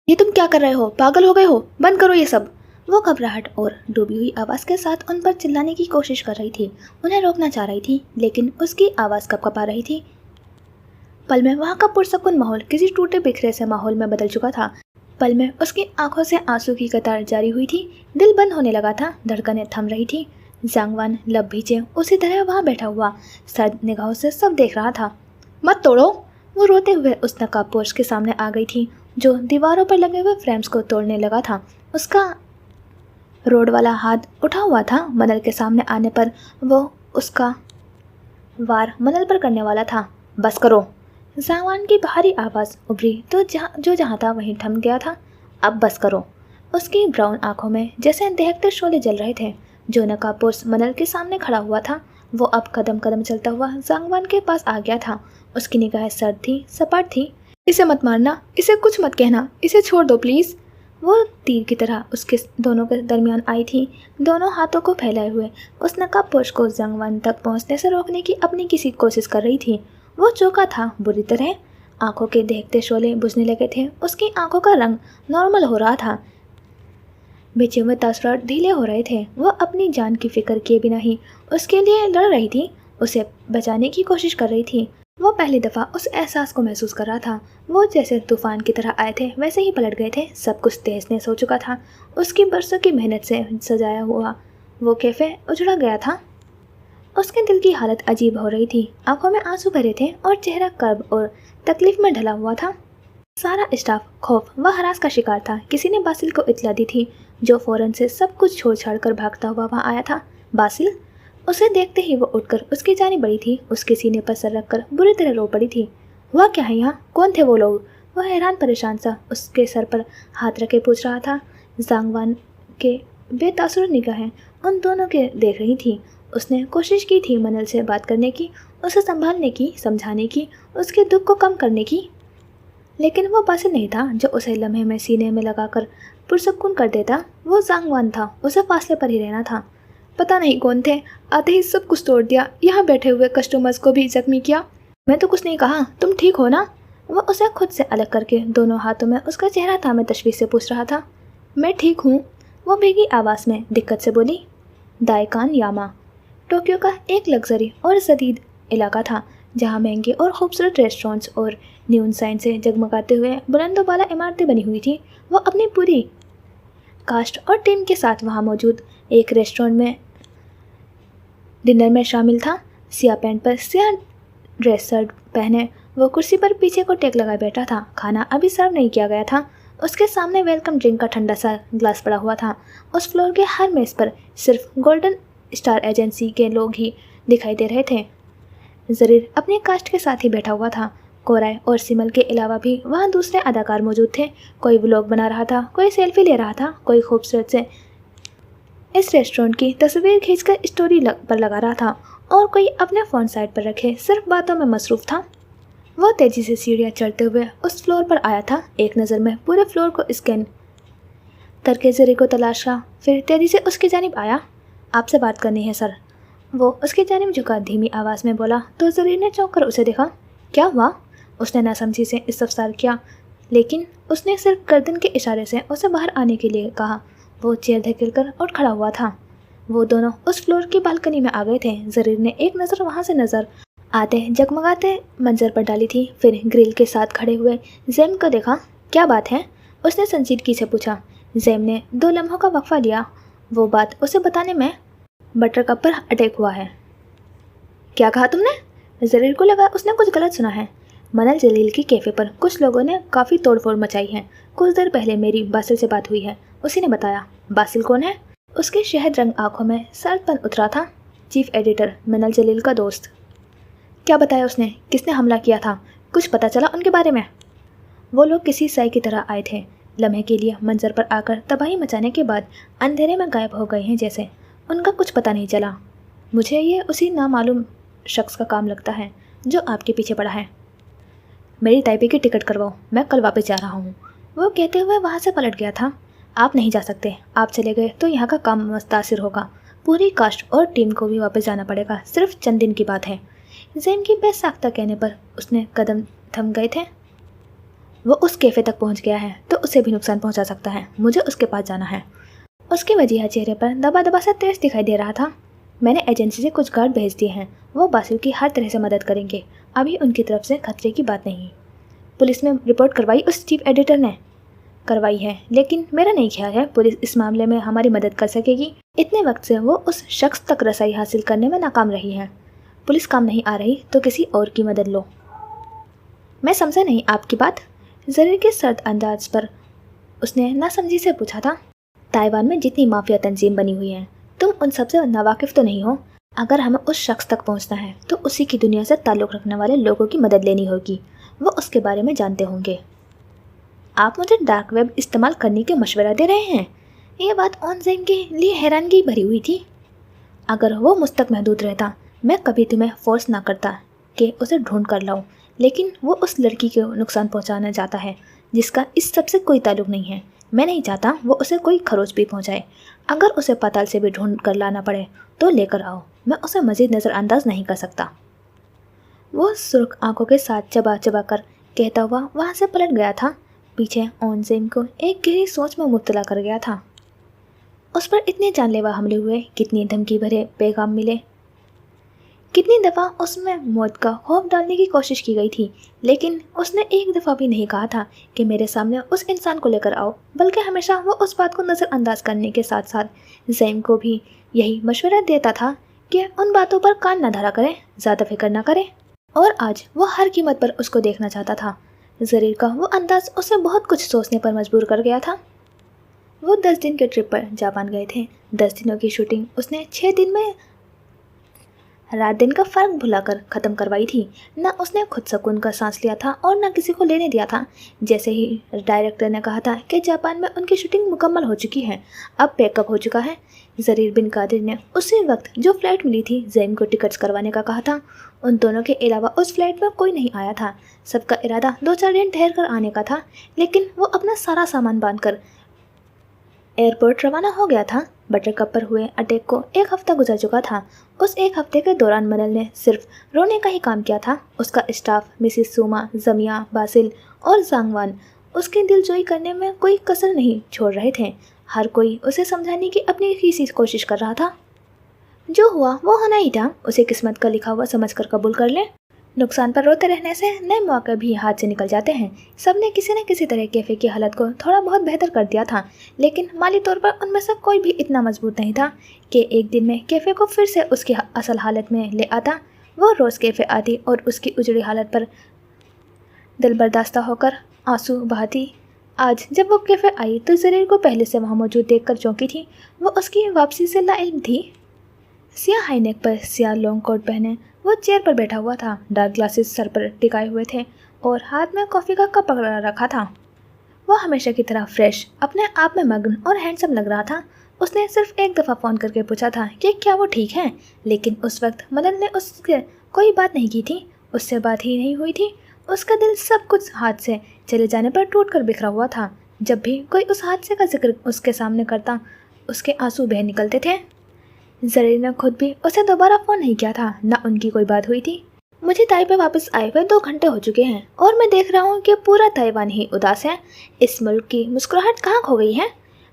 ये तुम क्या कर रहे हो? पागल हो गए हो? बंद करो ये सब। वो घबराहट और डूबी हुई आवाज़ के साथ उन पर चिल्लाने की कोशिश कर रही थी। उन्हें रोकना चाह रही थी, लेकिन उसकी आवाज़ कपकपा रही थी। पल में वहाँ का पुरसकून माहौल किसी टूटे बिखरे से माहौल में बदल चुका था। पल में उसकी आंखों से आंसू की कतार जारी हुई थी। दिल बंद होने लगा था। धड़कनें थम रही थी। ज़ांगवान लब भींचे उसी तरह वहाँ बैठा हुआ सर्द निगाहों से सब देख रहा था। मत तोड़ो। वो रोते हुए उस नकाबपोश के सामने आ गई थी जो दीवारों पर लगे हुए फ्रेम्स को तोड़ने लगा था। उसका रोड वाला हाथ उठा हुआ था। मनल के सामने आने पर वो उसका वार मनल पर करने वाला था। बस करो। ज़ांगवान की भारी आवाज़ उभरी तो जहाँ था वहीं थम गया था। अब बस करो। उसकी ब्राउन आंखों में जैसे दहकते शोले जल रहे थे। जो नकाबपोश मनल के सामने खड़ा हुआ था वो अब कदम कदम चलता हुआ जांगवान के पास आ गया था। उसकी निगाहें सर्द थी, सपाट थी। इसे मत मारना, इसे कुछ मत कहना, इसे छोड़ दो प्लीज़। वो तीर की तरह उसके दोनों के दरमियान आई थी, दोनों हाथों को फैलाए हुए उस नकाबपोश को जांगवान तक पहुंचने से रोकने की अपनी किसी कोशिश कर रही थी। वो चौंका था बुरी तरह। आंखों के देखते शोले बुझने लगे थे, उसकी आंखों का रंग नॉर्मल हो रहा था, बिछे हुए तासरात ढीले हो रहे थे। वो अपनी जान की फिक्र किए बिना ही उसके लिए लड़ रही थी, उसे बचाने की कोशिश कर रही थी। वो पहली दफ़ा उस एहसास को महसूस कर रहा था। वो जैसे तूफान की तरह आए थे वैसे ही पलट गए थे। सब कुछ तहस नहस हो चुका था। उसकी बरसों की मेहनत से सजाया हुआ वो कैफ़े उजड़ा गया था। उसके दिल की हालत अजीब हो रही थी। आंखों में आंसू भरे थे और चेहरा कर्ब और तकलीफ में ढला हुआ था। सारा स्टाफ खौफ व हरास का शिकार था। किसी ने बासिल को इत्तला दी थी, जो फौरन से सब कुछ छोड़ छाड़ कर भागता हुआ वहाँ आया था। बासिल! उसे देखते ही वो उठकर उसकी जानी बढ़ी थी। उसके सीने पर सर रखकर बुरी तरह रो पड़ी थी। हुआ क्या है यहाँ? कौन थे वो लोग? वह हैरान परेशान सा उसके सर पर हाथ रखे पूछ रहा था। जांगवान के बेतासुर निगाहें उन दोनों के देख रही थी। उसने कोशिश की थी मनल से बात करने की, उसे संभालने की, समझाने की, उसके दुख को कम करने की, लेकिन वो बासिल नहीं था जो उसे लम्हे में सीने में लगाकर पुरसुकून कर देता। वो जांगवान था, उसे फासले पर ही रहना था। पता नहीं कौन थे, आते ही सब कुछ तोड़ दिया, यहाँ बैठे हुए कस्टमर्स को भी जख्मी किया। मैं तो कुछ नहीं कहा, तुम ठीक हो ना? वो उसे खुद से अलग करके दोनों हाथों में उसका चेहरा थामे तशवीश से पूछ रहा था। मैं ठीक हूँ, वो भीगी आवाज़ में दिक्कत से बोली। दाइकान यामा टोक्यो का एक लग्जरी और जदीद इलाका था, जहाँ महंगे और खूबसूरत रेस्टोरेंट्स और न्यून साइन से जगमगाते हुए बुलंदोबाला इमारतें बनी हुई थी। वो अपनी पूरी कास्ट और टीम के साथ वहाँ मौजूद एक रेस्टोरेंट में डिनर में शामिल था। सिया पैंट पर सिया ड्रेस शर्ट पहने वो कुर्सी पर पीछे को टेक लगाए बैठा था। खाना अभी सर्व नहीं किया गया था। उसके सामने वेलकम ड्रिंक का ठंडा सा ग्लास पड़ा हुआ था। उस फ्लोर के हर मेज़ पर सिर्फ गोल्डन स्टार एजेंसी के लोग ही दिखाई दे रहे थे। जरीर अपने कास्ट के साथ ही बैठा हुआ था। कोराय और सिमल के अलावा भी वहाँ दूसरे अदाकार मौजूद थे। कोई व्लॉग बना रहा था, कोई सेल्फी ले रहा था, कोई खूबसूरत से इस रेस्टोरेंट की तस्वीर खींचकर स्टोरी पर लगा रहा था, और कोई अपने फ़ोन साइड पर रखे सिर्फ बातों में मसरूफ़ था। वह तेज़ी से सीढ़ियाँ चढ़ते हुए उस फ्लोर पर आया था। एक नज़र में पूरे फ्लोर को स्कैन करके जरी को तलाशा, फिर तेज़ी से उसकी जानिब आया। आपसे बात करनी है सर, वो उसकी जानिब झुका धीमी आवाज़ में बोला तो जरीर ने चौंक कर उसे देखा। क्या हुआ? उसने नासमझी से इस्तफसार किया, लेकिन उसने सिर्फ गर्दन के इशारे से उसे बाहर आने के लिए कहा। वो चेयर धकेल कर और खड़ा हुआ था। वो दोनों उस फ्लोर की बालकनी में आ गए थे। जरीर ने एक नज़र वहाँ से नज़र आते जगमगाते मंजर पर डाली थी, फिर ग्रिल के साथ खड़े हुए जैम को देखा। क्या बात है? उसने संजीदगी से पूछा। जैम ने 2 लम्हों का वक्फा लिया। वो बात उसे बताने में बटरकप पर अटैक हुआ है। क्या कहा तुमने? जरीर को लगा उसने कुछ गलत सुना है। मनल जलील की कैफ़े पर कुछ लोगों ने काफ़ी तोड़फोड़ मचाई है। कुछ देर पहले मेरी बासिल से बात हुई है, उसी ने बताया। बासिल कौन है? उसके शहद रंग आंखों में सर्दपन उतरा था। चीफ एडिटर मनल जलील का दोस्त। क्या बताया उसने? किसने हमला किया था? कुछ पता चला उनके बारे में? वो लोग किसी साई की तरह आए थे, लम्हे के लिए मंजर पर आकर तबाही मचाने के बाद अंधेरे में गायब हो गए हैं जैसे। उनका कुछ पता नहीं चला। मुझे ये उसी नामालूम शख्स का काम लगता है जो आपके पीछे पड़ा है। मेरी ताइपे की टिकट करवाओ, मैं कल वापस जा रहा हूँ। वो कहते हुए वहाँ से पलट गया था। आप नहीं जा सकते, आप चले गए तो यहाँ का काम मुतासिर होगा। पूरी कास्ट और टीम को भी वापस जाना पड़ेगा, सिर्फ चंद दिन की बात है। जैम की बेसाख्ता कहने पर उसने कदम थम गए थे। वो उस कैफ़े तक पहुँच गया है तो उसे भी नुकसान पहुँचा सकता है। मुझे उसके पास जाना है। उसके वजीहा चेहरे पर दबा दबा सा तेज दिखाई दे रहा था। मैंने एजेंसी से कुछ गार्ड भेज दिए हैं, वो बासिल की हर तरह से मदद करेंगे। अभी उनकी तरफ से खतरे की बात नहीं। पुलिस में रिपोर्ट करवाई उस चीफ एडिटर ने? करवाई है, लेकिन मेरा नहीं ख्याल है पुलिस इस मामले में हमारी मदद कर सकेगी। इतने वक्त से वो उस शख्स तक रसाई हासिल करने में नाकाम रही है। पुलिस काम नहीं आ रही तो किसी और की मदद लो। मैं समझा नहीं आपकी बात। जरीर के सर्द अंदाज पर उसने नासमझी से पूछा था। ताइवान में जितनी माफिया तंजीम बनी हुई हैं, तुम उन सबसे नावाकिफ तो नहीं हो। अगर हमें उस शख्स तक पहुंचना है तो उसी की दुनिया से ताल्लुक़ रखने वाले लोगों की मदद लेनी होगी। वो उसके बारे में जानते होंगे। आप मुझे डार्क वेब इस्तेमाल करने के मशवरा दे रहे हैं? ये बात ऑन ज़ैम के लिए हैरानगी भरी हुई थी। अगर वो मुझ तक महदूद रहता मैं कभी तुम्हें फोर्स ना करता कि उसे ढूंढ कर लाऊं, लेकिन वो उस लड़की को नुकसान पहुंचाना चाहता है जिसका इस सब से कोई ताल्लुक नहीं है। मैं नहीं चाहता वो उसे कोई खरोच भी पहुंचाए। अगर उसे पाताल से भी ढूंढ कर लाना पड़े तो लेकर आओ, मैं उसे मज़ीद नज़रअंदाज नहीं कर सकता। वो सुर्ख आंखों के साथ चबा चबा कर कहता हुआ वहाँ से पलट गया था। पीछे ऑनजेन को एक गहरी सोच में मुब्तला कर गया था। उस पर इतने जानलेवा हमले हुए, कितनी धमकी भरे पैगाम मिले, कितनी दफ़ा उसमें मौत का खौफ डालने की कोशिश की गई थी, लेकिन उसने एक दफ़ा भी नहीं कहा था कि मेरे सामने उस इंसान को लेकर आओ, बल्कि हमेशा वो उस बात को नज़रअंदाज करने के साथ साथ ज़ैम को भी यही मशवरा देता था कि उन बातों पर कान न धरा करे, ज़्यादा फिक्र न करे। और आज वो हर कीमत पर उसको देखना चाहता था। ज़रीर का वो अंदाज़ उसे बहुत कुछ सोचने पर मजबूर कर गया था। वो 10 दिन के ट्रिप पर जापान गए थे। 10 दिनों की शूटिंग उसने 6 दिन में रात दिन का फ़र्क भुलाकर ख़त्म करवाई थी। न उसने खुद सुकून का सांस लिया था और न किसी को लेने दिया था। जैसे ही डायरेक्टर ने कहा था कि जापान में उनकी शूटिंग मुकम्मल हो चुकी है, अब पैकअप हो चुका है, ज़रीर बिन कादिर ने उसी वक्त जो फ़्लाइट मिली थी ज़ैम को टिकट्स करवाने का कहा था। उन दोनों के अलावा उस फ्लाइट में कोई नहीं आया था। सबका इरादा 2-4 दिन ठहर कर आने का था, लेकिन वो अपना सारा सामान बांधकर एयरपोर्ट रवाना हो गया था। बटरकप पर हुए अटैक को 1 हफ्ता गुजर चुका था। उस 1 हफ्ते के दौरान मनल ने सिर्फ रोने का ही काम किया था। उसका स्टाफ मिसिस सुमा, जमिया, बासिल और जांगवान उसकी दिलजोई करने में कोई कसर नहीं छोड़ रहे थे। हर कोई उसे समझाने की अपनी ही कोशिश कर रहा था। जो हुआ वो होना ही था, उसे किस्मत का लिखा हुआ समझकर कबूल कर ले। नुकसान पर रोते रहने से नए मौके भी हाथ से निकल जाते हैं। सबने किसी न किसी तरह कैफ़े की हालत को थोड़ा बहुत बेहतर कर दिया था, लेकिन माली तौर पर उनमें से कोई भी इतना मजबूत नहीं था कि एक दिन में कैफ़े को फिर से उसकी असल हालत में ले आता। वो रोज़ कैफ़े आती और उसकी उजड़ी हालत पर दिल बर्दाश्त होकर आंसू बहाती। आज जब वो कैफ़े आई तो ज़रीर को पहले से वहाँ मौजूद देखकर चौंकी थी। वो उसकी वापसी से लाइल्म थी। सियाह हाई नेक पर सियाह लॉन्ग कोट पहने वो चेयर पर बैठा हुआ था। डार्क ग्लासेस सर पर टिकाए हुए थे और हाथ में कॉफ़ी का कप पकड़ा रखा था। वो हमेशा की तरह फ्रेश, अपने आप में मग्न और हैंडसम लग रहा था। उसने सिर्फ एक दफ़ा फ़ोन करके पूछा था कि क्या वो ठीक है, लेकिन उस वक्त मनल ने उससे कोई बात नहीं की थी। उससे बात ही नहीं हुई थी। उसका दिल सब कुछ हाथ से चले जाने पर टूट कर बिखरा हुआ था। जब भी कोई उस हादसे का जिक्र उसके सामने करता, उसके आंसू बह निकलते थे। ज़रीर ने खुद भी उसे दोबारा फ़ोन नहीं किया था, न उनकी कोई बात हुई थी। मुझे ताइपे वापस आए हुए 2 घंटे हो चुके हैं और मैं देख रहा हूँ कि पूरा ताइवान ही उदास है। इस मुल्क की मुस्कुराहट कहाँ खो गई है?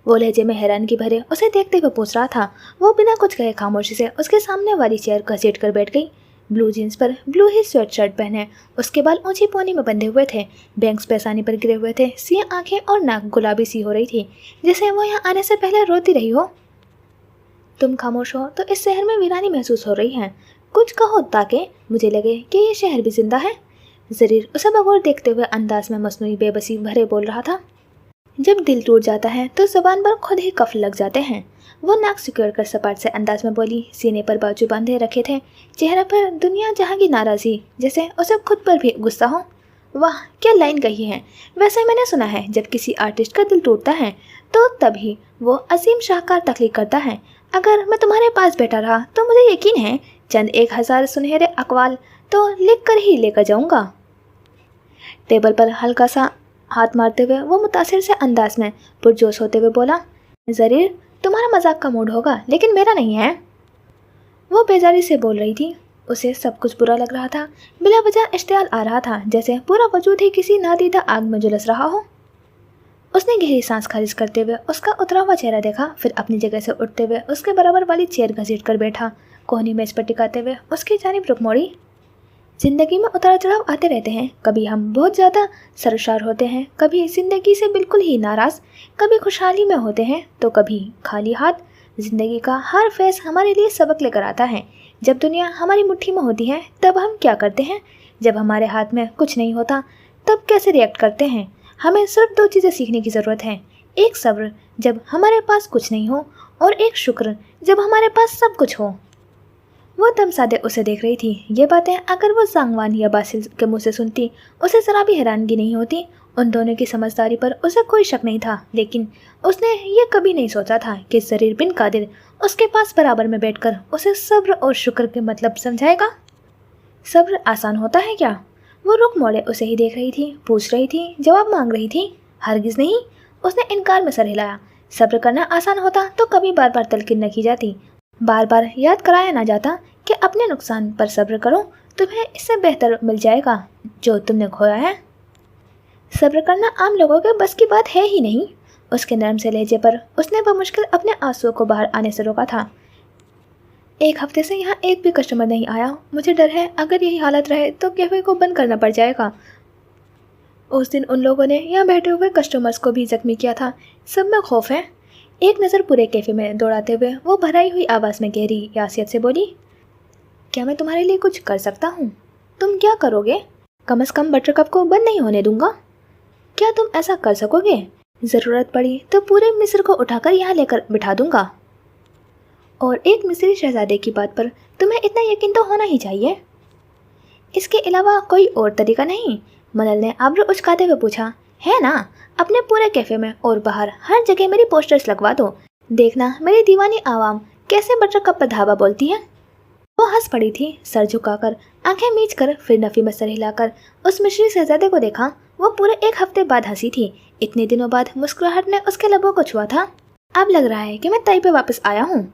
वो लहजे में हैरानगी भरे उसे देखते हुए पूछ रहा था। वो बिना कुछ कहे खामोशी से उसके सामने वाली चेयर घसीट कर बैठ गई। ब्लू जीन्स पर ब्लू ही स्वेट शर्ट पहने, उसके बाल ऊंची पोनी में बंधे हुए थे, बैंग्स पैसानी पर गिरे हुए थे, सियाह आंखें और नाक गुलाबी सी हो रही थी, जैसे वो यहाँ आने से पहले रोती रही हो। तुम खामोश हो तो इस शहर में वीरानी महसूस हो रही है। कुछ कहो ताकि मुझे लगे कि ये शहर भी जिंदा है। ज़रीर उसे बगौर देखते हुए अंदाज में मसनूई बेबसी भरे बोल रहा था। जब दिल टूट जाता है तो ज़बान पर खुद ही कफ लग जाते हैं। वो नाक सिकोड़ कर सपाट से अंदाज में बोली। सीने पर बाजू बांधे रखे थे, चेहरे पर दुनिया जहाँ की नाराज़ी, जैसे उसे खुद पर भी गुस्सा हो। वाह क्या लाइन कही है। वैसे मैंने सुना है जब किसी आर्टिस्ट का दिल टूटता है तो तभी वो अजीम शाहकार तख्लीक करता है। अगर मैं तुम्हारे पास बैठा रहा तो मुझे यकीन है चंद 1000 सुनहरे अकवाल तो लिख कर ही लेकर जाऊंगा। टेबल पर हल्का सा हाथ मारते हुए वो मुतासिर से अंदाज में पुरजोश होते हुए बोला, ज़रीर तुम्हारा मजाक का मूड होगा लेकिन मेरा नहीं है। वो बेजारी से बोल रही थी। उसे सब कुछ बुरा लग रहा था। बिला वजह इश्तियाल आ रहा था, जैसे पूरा वजूद ही किसी नादीदा आग में झुलस रहा हो। उसने गहरी सांस खारिज करते हुए उसका उतरा हुआ चेहरा देखा, फिर अपनी जगह से उठते हुए उसके बराबर वाली चेयर घसीट कर बैठा, कोहनी मेज पर टिकाते हुए उसकी जानिब रुख मोड़ी। ज़िंदगी में उतार चढ़ाव आते रहते हैं। कभी हम बहुत ज़्यादा सरशार होते हैं, कभी ज़िंदगी से बिल्कुल ही नाराज़, कभी खुशहाली में होते हैं तो कभी खाली हाथ। ज़िंदगी का हर फेस हमारे लिए सबक लेकर आता है। जब दुनिया हमारी मुट्ठी में होती है तब हम क्या करते हैं, जब हमारे हाथ में कुछ नहीं होता तब कैसे रिएक्ट करते हैं। हमें सिर्फ 2 चीज़ें सीखने की ज़रूरत है, एक सब्र जब हमारे पास कुछ नहीं हो और एक शुक्र जब हमारे पास सब कुछ हो। वो दम साधे उसे देख रही थी। ये बातें अगर वो जांगवान या बासिल के मुँह से सुनती उसे ज़रा भी हैरानगी नहीं होती उन दोनों की समझदारी पर उसे कोई शक नहीं था, लेकिन उसने ये कभी नहीं सोचा था कि जरीर बिन कादिर उसके पास बराबर में बैठकर उसे सब्र और शुक्र के मतलब समझाएगा। सब्र आसान होता है क्या? वो रुक मोड़े उसे ही देख रही थी, पूछ रही थी, जवाब मांग रही थी। हरगिज नहीं, उसने इनकार में सर हिलाया। सब्र करना आसान होता तो कभी बार बार तलकीन न की जाती, बार बार याद कराया ना जाता कि अपने नुकसान पर सब्र करो, तुम्हें इससे बेहतर मिल जाएगा जो तुमने खोया है। सब्र करना आम लोगों के बस की बात है ही नहीं। उसके नरम से लहजे पर उसने बमुश्किल अपने आंसुओं को बाहर आने से रोका था। 1 हफ्ते से यहाँ एक भी कस्टमर नहीं आया। मुझे डर है अगर यही हालत रहे तो कैफे को बंद करना पड़ जाएगा। उस दिन उन लोगों ने यहाँ बैठे हुए कस्टमर्स को भी जख्मी किया था। सब में खौफ है। एक नज़र पूरे कैफे में दौड़ाते हुए वो भराई हुई आवाज़ में गहरी यासियत से बोली, क्या मैं तुम्हारे लिए कुछ कर सकता हूँ? तुम क्या करोगे? कम से कम बटरकप को बंद नहीं होने दूंगा। क्या तुम ऐसा कर सकोगे? ज़रूरत पड़ी तो पूरे मिस्र को उठाकर यहाँ लेकर बिठा दूंगा। और एक मिस्री शहजादे की बात पर तुम्हें इतना यकीन तो होना ही चाहिए। इसके अलावा कोई और तरीका नहीं? मनल ने आब्रू उचकाते हुए पूछा। है ना, अपने पूरे कैफे में और बाहर हर जगह मेरी पोस्टर्स लगवा दो। देखना मेरी दीवानी आवाम कैसे बटरकप पर धावा बोलती है। वो हंस पड़ी थी, सर झुकाकर, आंखें मीचकर, फिर नफी में सर हिलाकर उस मिस्री शहजादे को देखा। वो पूरे 1 हफ्ते बाद हंसी थी। इतने दिनों बाद मुस्कुराहट ने उसके लबों को छुआ था। अब लग रहा है कि मैं तय पे वापस आया हूँ।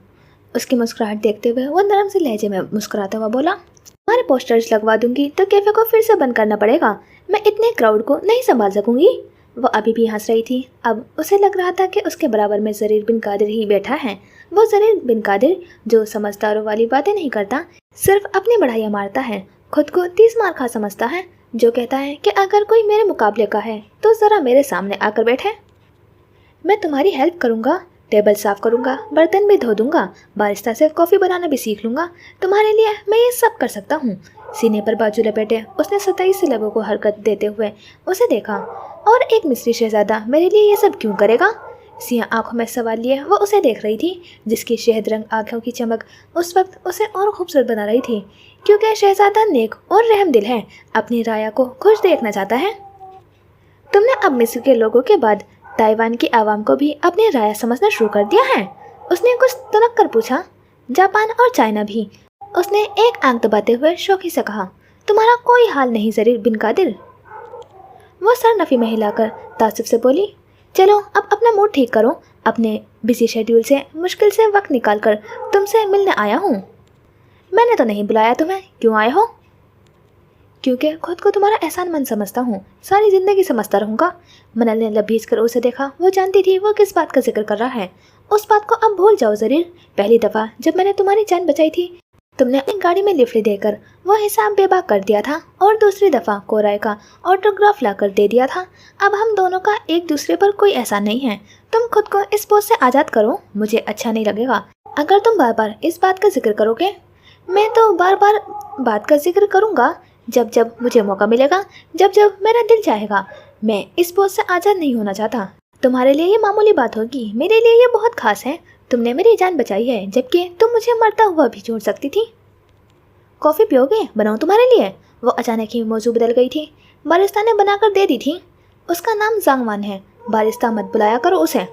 उसकी मुस्कुराहट देखते हुए वो नरम से लहजे में मुस्कुराता हुआ बोला, तुम्हारे पोस्टर्स लगवा दूंगी तो कैफे को फिर से बंद करना पड़ेगा। मैं इतने क्राउड को नहीं संभाल सकूंगी। वो अभी भी हंस रही थी। अब उसे लग रहा था कि उसके बराबर में जरीर बिन कादिर ही बैठा है। वो जरीर बिन कादिर जो समझदारों वाली बातें नहीं करता, सिर्फ अपनी बढ़ाइयाँ मारता है, खुद को 30 मार खा समझता है, जो कहता है कि अगर कोई मेरे मुकाबले का है तो ज़रा मेरे सामने आकर बैठे। मैं तुम्हारी हेल्प करूँगा, टेबल साफ़ करूँगा, बर्तन भी धो दूँगा, बारिस्ता से कॉफ़ी बनाना भी सीख लूँगा। तुम्हारे लिए मैं ये सब कर सकता हूँ। सीने पर बाजू लपेटे उसने 27 लबों को हरकत देते हुए उसे देखा। और एक मिस्री शहजादा मेरे लिए ये सब क्यों करेगा? सिया आंखों में सवाल लिए वो उसे देख रही थी, जिसकी शहद रंग आँखों की चमक उस वक्त उसे और खूबसूरत बना रही थी, क्योंकि शहजादा नेक और रहम दिल है, अपनी राया को खुश देखना चाहता है। तुमने अब मिस्र के लोगों के बाद ताइवान की आवाम को भी अपनी राय समझना शुरू कर दिया है? उसने कुछ तनक कर पूछा। जापान और चाइना भी, उसने एक आंख दबाते हुए शौकी से कहा। तुम्हारा कोई हाल नहीं जरीर बिन कादिर। वो सर नफी में हिलाकर तासुब से बोली, चलो अब अपना मूड ठीक करो। अपने बिजी शेड्यूल से मुश्किल से वक्त निकाल कर तुमसे मिलने आया हूँ। मैंने तो नहीं बुलाया तुम्हें, क्यों आए हो? क्योंकि खुद को तुम्हारा एहसानमंद समझता हूँ, सारी ज़िंदगी समझता रहूँगा। मनल ने लबीज कर उसे देखा। वो जानती थी वो किस बात का जिक्र कर रहा है। उस बात को अब भूल जाओ जरीर। पहली दफ़ा जब मैंने तुम्हारी जान बचाई थी, तुमने अपनी गाड़ी में लिफ्ट देकर वो हिसाब बेबाक कर दिया था, और दूसरी दफ़ा कोराए का ऑटोग्राफ ला कर दे दिया था। अब हम दोनों का एक दूसरे पर कोई एहसान नहीं है। तुम खुद को इस बोझ से आज़ाद करो। मुझे अच्छा नहीं लगेगा अगर तुम बार बार इस बात का जिक्र करोगे। मैं तो बार बार बात का जिक्र करूँगा जब जब मुझे मौका मिलेगा, जब जब मेरा दिल चाहेगा। मैं इस बोझ से आज़ाद नहीं होना चाहता। तुम्हारे लिए ये मामूली बात होगी, मेरे लिए ये बहुत खास है। तुमने मेरी जान बचाई है, जबकि तुम मुझे मरता हुआ भी छोड़ सकती थी। कॉफ़ी पियोगे? बनाऊँ तुम्हारे लिए? वो अचानक ही मौजू बदल गई थी। बारिस्ता ने बनाकर दे दी थी। उसका नाम जांगवान है। बारिस्ता मत बुलाया करो उसे।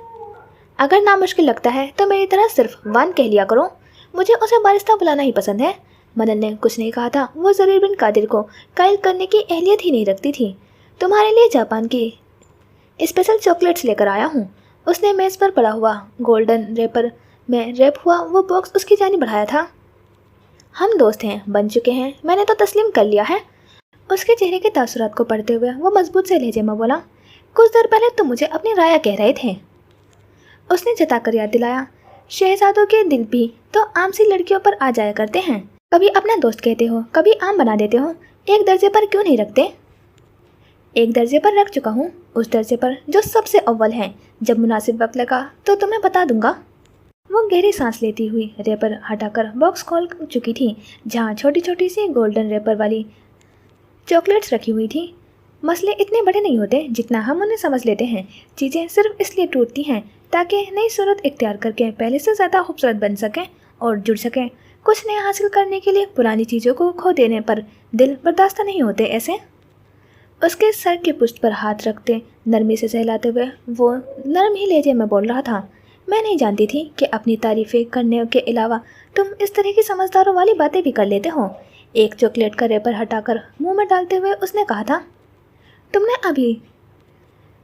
अगर नाम मुश्किल लगता है तो मेरी तरह सिर्फ वान कह लिया करो। मुझे उसे बारिस्ता बुलाना ही पसंद है। मनन ने कुछ नहीं कहा था। वो जरीर बिन कादिर को कायल करने की अहलियत ही नहीं रखती थी। तुम्हारे लिए जापान की स्पेशल चॉकलेट्स लेकर आया हूँ। उसने मेज़ पर पड़ा हुआ गोल्डन रेपर में रैप हुआ वो बॉक्स उसकी जानी बढ़ाया था। हम दोस्त हैं, बन चुके हैं, मैंने तो तस्लीम कर लिया है। उसके चेहरे के तासुरात को पढ़ते हुए वो मजबूत से लहजे में बोला, कुछ देर पहले तुम मुझे अपनी राय कह रहे थे। उसने जताकर याद दिलाया, शहजादों के दिल भी तो आम सी लड़कियों पर आ जाया करते हैं। कभी अपना दोस्त कहते हो, कभी आम बना देते हो। एक दर्जे पर क्यों नहीं रखते? एक दर्जे पर रख चुका हूँ, उस दर्जे पर जो सबसे अव्वल है। जब मुनासिब वक्त लगा तो तुम्हें बता दूंगा। वो गहरी सांस लेती हुई रेपर हटाकर बॉक्स खोल चुकी थी, जहाँ छोटी छोटी सी गोल्डन रेपर वाली चॉकलेट्स रखी हुई थी। मसले इतने बड़े नहीं होते जितना हम उन्हें समझ लेते हैं। चीज़ें सिर्फ इसलिए टूटती हैं ताकि नई सूरत इख्तियार करके पहले से ज़्यादा खूबसूरत बन सकें और जुड़ सकें। कुछ नया हासिल करने के लिए पुरानी चीज़ों को खो देने पर दिल बर्दाश्त नहीं होते। ऐसे उसके सर की पुष्ट पर हाथ रखते नरमी से सहलाते हुए वो नरम ही लहजे में बोल रहा था, मैं नहीं जानती थी कि अपनी तारीफें करने के अलावा तुम इस तरह की समझदारों वाली बातें भी कर लेते हो। एक चॉकलेट का रैपर हटाकर मुंह में डालते हुए उसने कहा था, तुमने अभी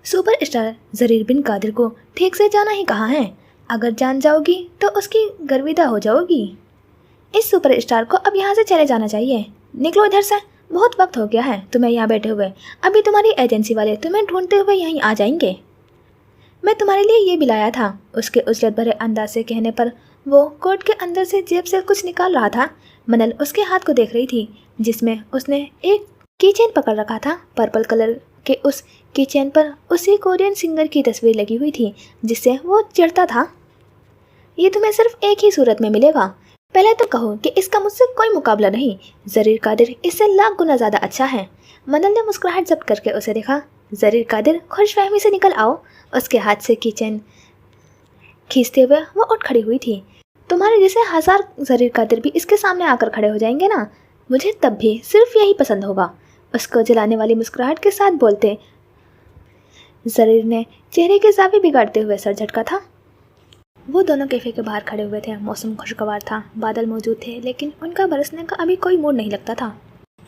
सुपर स्टार जरीर बिन कादिर को ठीक से जाना ही कहा है। अगर जान जाओगी तो उसकी गर्विदा हो जाओगी। इस सुपर स्टार को अब यहाँ से चले जाना चाहिए। निकलो इधर से, बहुत वक्त हो गया है तुम्हें यहाँ बैठे हुए। अभी तुम्हारी एजेंसी वाले तुम्हें ढूंढते हुए यहीं आ जाएंगे। मैं तुम्हारे लिए ये भी लाया था। उसके उजलत भरे अंदाज से कहने पर वो कोट के अंदर से जेब से कुछ निकाल रहा था। मनल उसके हाथ को देख रही थी जिसमें उसने एक कीचेन पकड़ रखा था। पर्पल कलर के उस कीचेन पर उसी कोरियन सिंगर की तस्वीर लगी हुई थी जिससे वो चिढ़ता था। ये तुम्हें सिर्फ एक ही सूरत में मिलेगा। पहले तो कहो कि इसका मुझसे कोई मुकाबला नहीं। जरीर कादिर इससे लाख गुना ज़्यादा अच्छा है। मनल ने मुस्कुराहट जब्त करके उसे देखा। जरीर कादिर खुशफहमी से निकल आओ। उसके हाथ से कीचेन खींचते हुए वो उठ खड़ी हुई थी। तुम्हारे जैसे 1000 जरीर कादिर भी इसके सामने आकर खड़े हो जाएंगे ना, मुझे तब भी सिर्फ यही पसंद होगा। उसको जलाने वाली मुस्कुराहट के साथ बोलते जरीर ने चेहरे के जावे बिगाड़ते हुए सर झटका था। वो दोनों कैफे के बाहर खड़े हुए थे। मौसम खुशगवार था, बादल मौजूद थे, लेकिन उनका बरसने का अभी कोई मूड नहीं लगता था।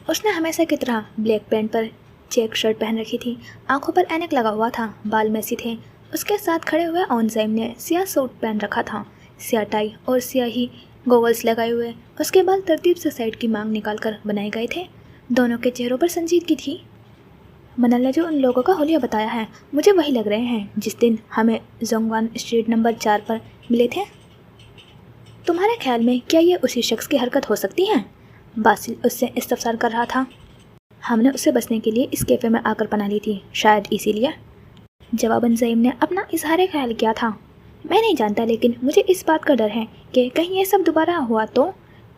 उसने हमेशा की तरह ब्लैक पैंट पर चेक शर्ट पहन रखी थी। आंखों पर ऐनक लगा हुआ था, बाल मैसी थे। उसके साथ खड़े हुए ऑनजाइम ने सियाह सूट पहन रखा था, सियाह टाई और सियाही गोगल्स लगाए हुए। उसके बाल तरतीब से साइड की मांग निकालकर बनाए गए थे। दोनों के चेहरों पर संजीदगी थी। मनल ने जो उन लोगों का होलिया बताया है, मुझे वही लग रहे हैं जिस दिन हमें जोंगवान स्ट्रीट नंबर 4 पर मिले थे। तुम्हारे ख्याल में क्या ये उसी शख्स की हरकत हो सकती है? बासिल उससे इस्तफसार कर रहा था। हमने उससे बचने के लिए इस कैफ़े में आकर पनाह ली थी, शायद इसीलिए। जवाबन ज़ईम ने अपना इजहार ख्याल किया था। मैं नहीं जानता, लेकिन मुझे इस बात का डर है कि कहीं ये सब दोबारा हुआ तो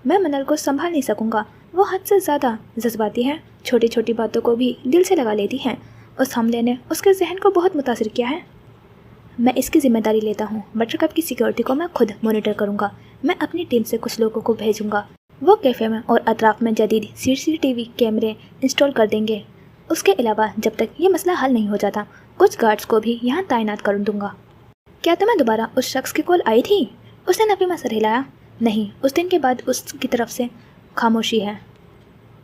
मैं मनल को संभाल नहीं सकूंगा। वो हद से ज़्यादा जज्बाती है, छोटी छोटी बातों को भी दिल से लगा लेती हैं। उस हमले ने उसके जहन को बहुत मुतासिर किया है। मैं इसकी जिम्मेदारी लेता हूँ। बटरकप की सिक्योरिटी को मैं खुद मॉनिटर करूँगा। मैं अपनी टीम से कुछ लोगों को भेजूँगा। वो कैफ़े में और अतराफ़ में जदीद CCTV कैमरे इंस्टॉल कर देंगे। उसके अलावा जब तक ये मसला हल नहीं हो जाता, कुछ गार्ड्स को भी यहाँ तैनात कर दूँगा। क्या तुम्हें दोबारा उस शख्स की कॉल आई थी? उसने नफी में सर हिलाया। नहीं, उस दिन के बाद उसकी तरफ से खामोशी है।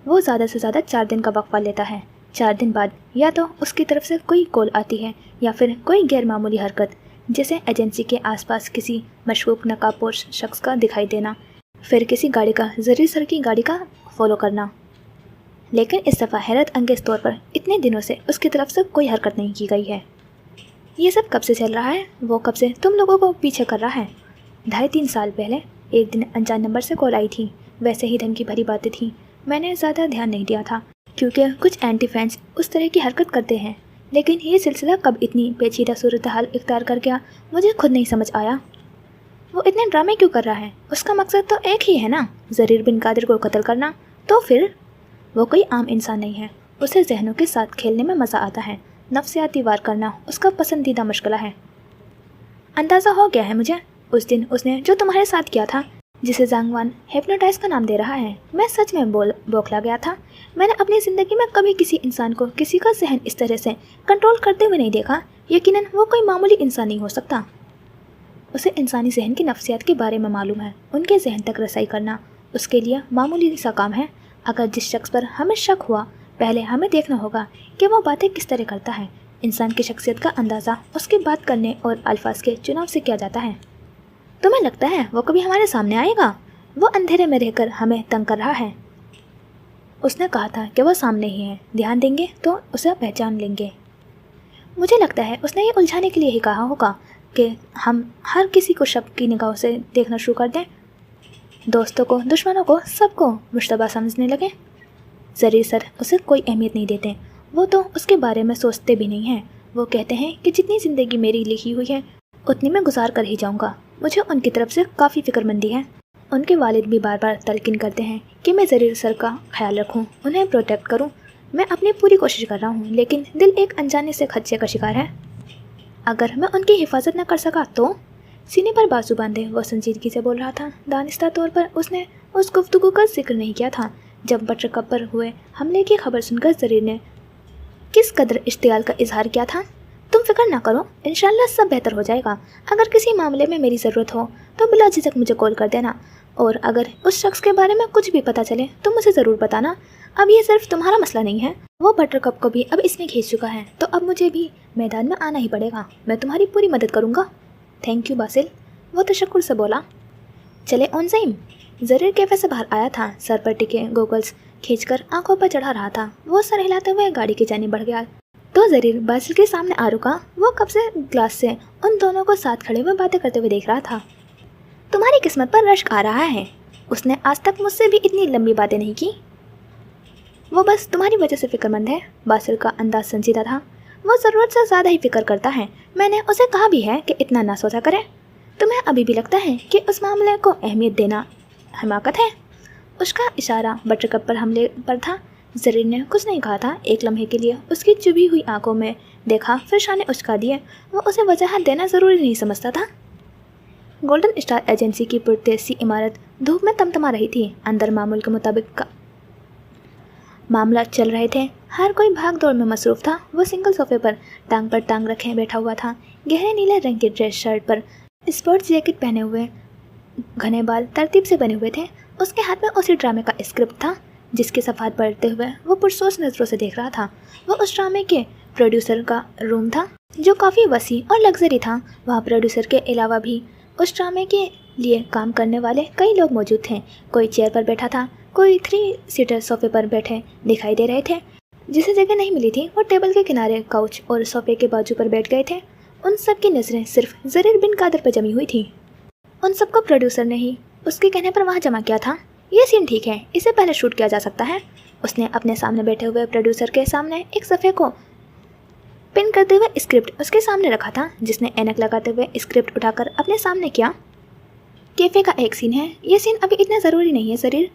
वो ज़्यादा से ज़्यादा 4 दिन का वक्फा लेता है। 4 दिन बाद या तो उसकी तरफ से कोई कॉल आती है या फिर कोई गैर मामूली हरकत, जैसे एजेंसी के आसपास किसी मशकूक नकाबपोश शख्स का दिखाई देना, फिर किसी गाड़ी का जरीर सर की गाड़ी का फॉलो करना। लेकिन इस दफ़ा हैरत अंगेज़ तौर पर इतने दिनों से उसकी तरफ से कोई हरकत नहीं की गई है। ये सब कब से चल रहा है? वो कब से तुम लोगों को पीछे कर रहा है? 2.5-3 साल पहले एक दिन अनजान नंबर से कॉल आई थी। वैसे ही धमकी भरी बातें थी। मैंने ज़्यादा ध्यान नहीं दिया था क्योंकि कुछ एंटी फैंस उस तरह की हरकत करते हैं, लेकिन ये सिलसिला कब इतनी पेचीदा सूरत हाल इख्तियार कर गया, मुझे खुद नहीं समझ आया। वो इतने ड्रामे क्यों कर रहा है? उसका मकसद तो एक ही है ना, जरीर बिन कादिर को कत्ल करना। तो फिर वो कोई आम इंसान नहीं है। उसे जहनों के साथ खेलने में मज़ा आता है। नफ्सियाती वार करना उसका पसंदीदा मशगला है। अंदाज़ा हो गया है मुझे उस दिन उसने जो तुम्हारे साथ किया था, जिसे जांगवान हिप्नोटाइज का नाम दे रहा है। मैं सच में बौखला गया था। मैंने अपनी ज़िंदगी में कभी किसी इंसान को किसी का जहन इस तरह से कंट्रोल करते हुए नहीं देखा। यकीनन वो कोई मामूली इंसान नहीं हो सकता। उसे इंसानी जहन की नफ्सियात के बारे में मालूम है। उनके जहन तक रसाई करना उसके लिए मामूली सा काम है। अगर जिस शख्स पर हमें शक हुआ, पहले हमें देखना होगा कि वो बातें किस तरह करता है। इंसान की शख्सियत का अंदाज़ा उसकी बात करने और अल्फाज के चुनाव से किया जाता है। तुम्हें लगता है वो कभी हमारे सामने आएगा? वो अंधेरे में रहकर हमें तंग कर रहा है। उसने कहा था कि वो सामने ही है, ध्यान देंगे तो उसे पहचान लेंगे। मुझे लगता है उसने ये उलझाने के लिए ही कहा होगा कि हम हर किसी को शक की निगाहों से देखना शुरू कर दें, दोस्तों को, दुश्मनों को, सबको मुश्तबा समझने लगे। जरीर सर उसे कोई अहमियत नहीं देते। वो तो उसके बारे में सोचते भी नहीं हैं। वो कहते हैं कि जितनी ज़िंदगी मेरी लिखी हुई है उतनी मैं गुजार कर ही जाऊंगा। मुझे उनकी तरफ से काफ़ी फिक्रमंदी है। उनके वालिद भी बार बार तलकिन करते हैं कि मैं जरीर सर का ख्याल रखूं, उन्हें प्रोटेक्ट करूं। मैं अपनी पूरी कोशिश कर रहा हूं, लेकिन दिल एक अनजाने से खदशे का शिकार है। अगर मैं उनकी हिफाजत न कर सका तो? सीने पर बाजू बांधे वो संजीदगी से बोल रहा था। दानिस्ता तौर पर उसने उस गुफ्तगू का जिक्र नहीं किया था जब बटरकप पर हुए हमले की खबर सुनकर जरीर ने किस कदर इश्तियाल का इजहार किया था। तुम फिक्र ना करो, इंशाल्लाह सब बेहतर हो जाएगा। अगर किसी मामले में मेरी ज़रूरत हो तो बिला झिझक मुझे कॉल कर देना, और अगर उस शख्स के बारे में कुछ भी पता चले तो मुझे ज़रूर बताना। अब ये सिर्फ तुम्हारा मसला नहीं है, वो बटरकप को भी अब इसमें खींच चुका है, तो अब मुझे भी मैदान में आना ही पड़ेगा। मैं तुम्हारी पूरी मदद करूँगा। थैंक यू बासिल, वो तशक्कुर से बोला। चले ऑनज़ाइम। ज़रीर कैफ़े से बाहर आया था, सर पर टिके गोगल्स खींचकर आंखों पर चढ़ा रहा था। वो सर हिलाते हुए गाड़ी की जानिब बढ़ गया तो ज़रीर बासिल के सामने आ रुका। वो कब से ग्लास से उन दोनों को साथ खड़े हुए बातें करते हुए देख रहा था। तुम्हारी किस्मत पर रश्क आ रहा है। उसने आज तक मुझसे भी इतनी लंबी बातें नहीं की। वो बस तुम्हारी वजह से फिक्रमंद है। बासिल का अंदाज संजीदा था। वो ज़रूरत से ज़्यादा ही फिक्र करता है। मैंने उसे कहा भी है कि इतना ना सोचा करे। तुम्हें अभी भी लगता है कि उस मामले को अहमियत देना हमाकत है। उसका इशारा बटरकप पर हमले पर था। ज़रीर ने कुछ नहीं कहा था। एक लम्हे के लिए उसकी चुभी हुई आंखों में देखा, फिर शाने उचका दिए। वो उसे वजह देना ज़रूरी नहीं समझता था। गोल्डन स्टार एजेंसी की पुरतेज सी इमारत धूप में तमतमा रही थी। अंदर मामूल के मुताबिक का मामला चल रहे थे। हर कोई भाग दौड़ में मसरूफ़ था। वो सिंगल सोफे पर टांग रखे बैठा हुआ था। गहरे नीले रंग की ड्रेस शर्ट पर स्पोर्ट्स जैकेट पहने हुए, घने बाल तरतीब से बने हुए थे। उसके हाथ में उसी ड्रामे का स्क्रिप्ट था जिसके सफ़ात पढ़ते हुए वो पुरसोच नज़रों से देख रहा था। वो उस ड्रामे के प्रोड्यूसर का रूम था जो काफ़ी वसी और लग्जरी था। वहाँ प्रोड्यूसर के अलावा भी उस ड्रामे के लिए काम करने वाले कई लोग मौजूद थे। कोई चेयर पर बैठा था, कोई 3 सीटर सोफे पर बैठे दिखाई दे रहे थे। जिसे जगह नहीं मिली थी वो टेबल के किनारे काउच और सोफे के बाजू पर बैठ गए थे। उन सब की नज़रें सिर्फ ज़रीर बिन कादर पर जमी हुई थी। उन सबको प्रोड्यूसर ने ही उसके कहने पर वहाँ जमा किया था। ये सीन ठीक है, इसे पहले शूट किया जा सकता है। उसने अपने सामने बैठे हुए प्रोड्यूसर के सामने एक सफ़े को पिन करते हुए स्क्रिप्ट उसके सामने रखा था, जिसने ऐनक लगाते हुए स्क्रिप्ट उठाकर अपने सामने किया। कैफ़े का एक सीन है। ये सीन अभी इतना ज़रूरी नहीं है ज़रीर,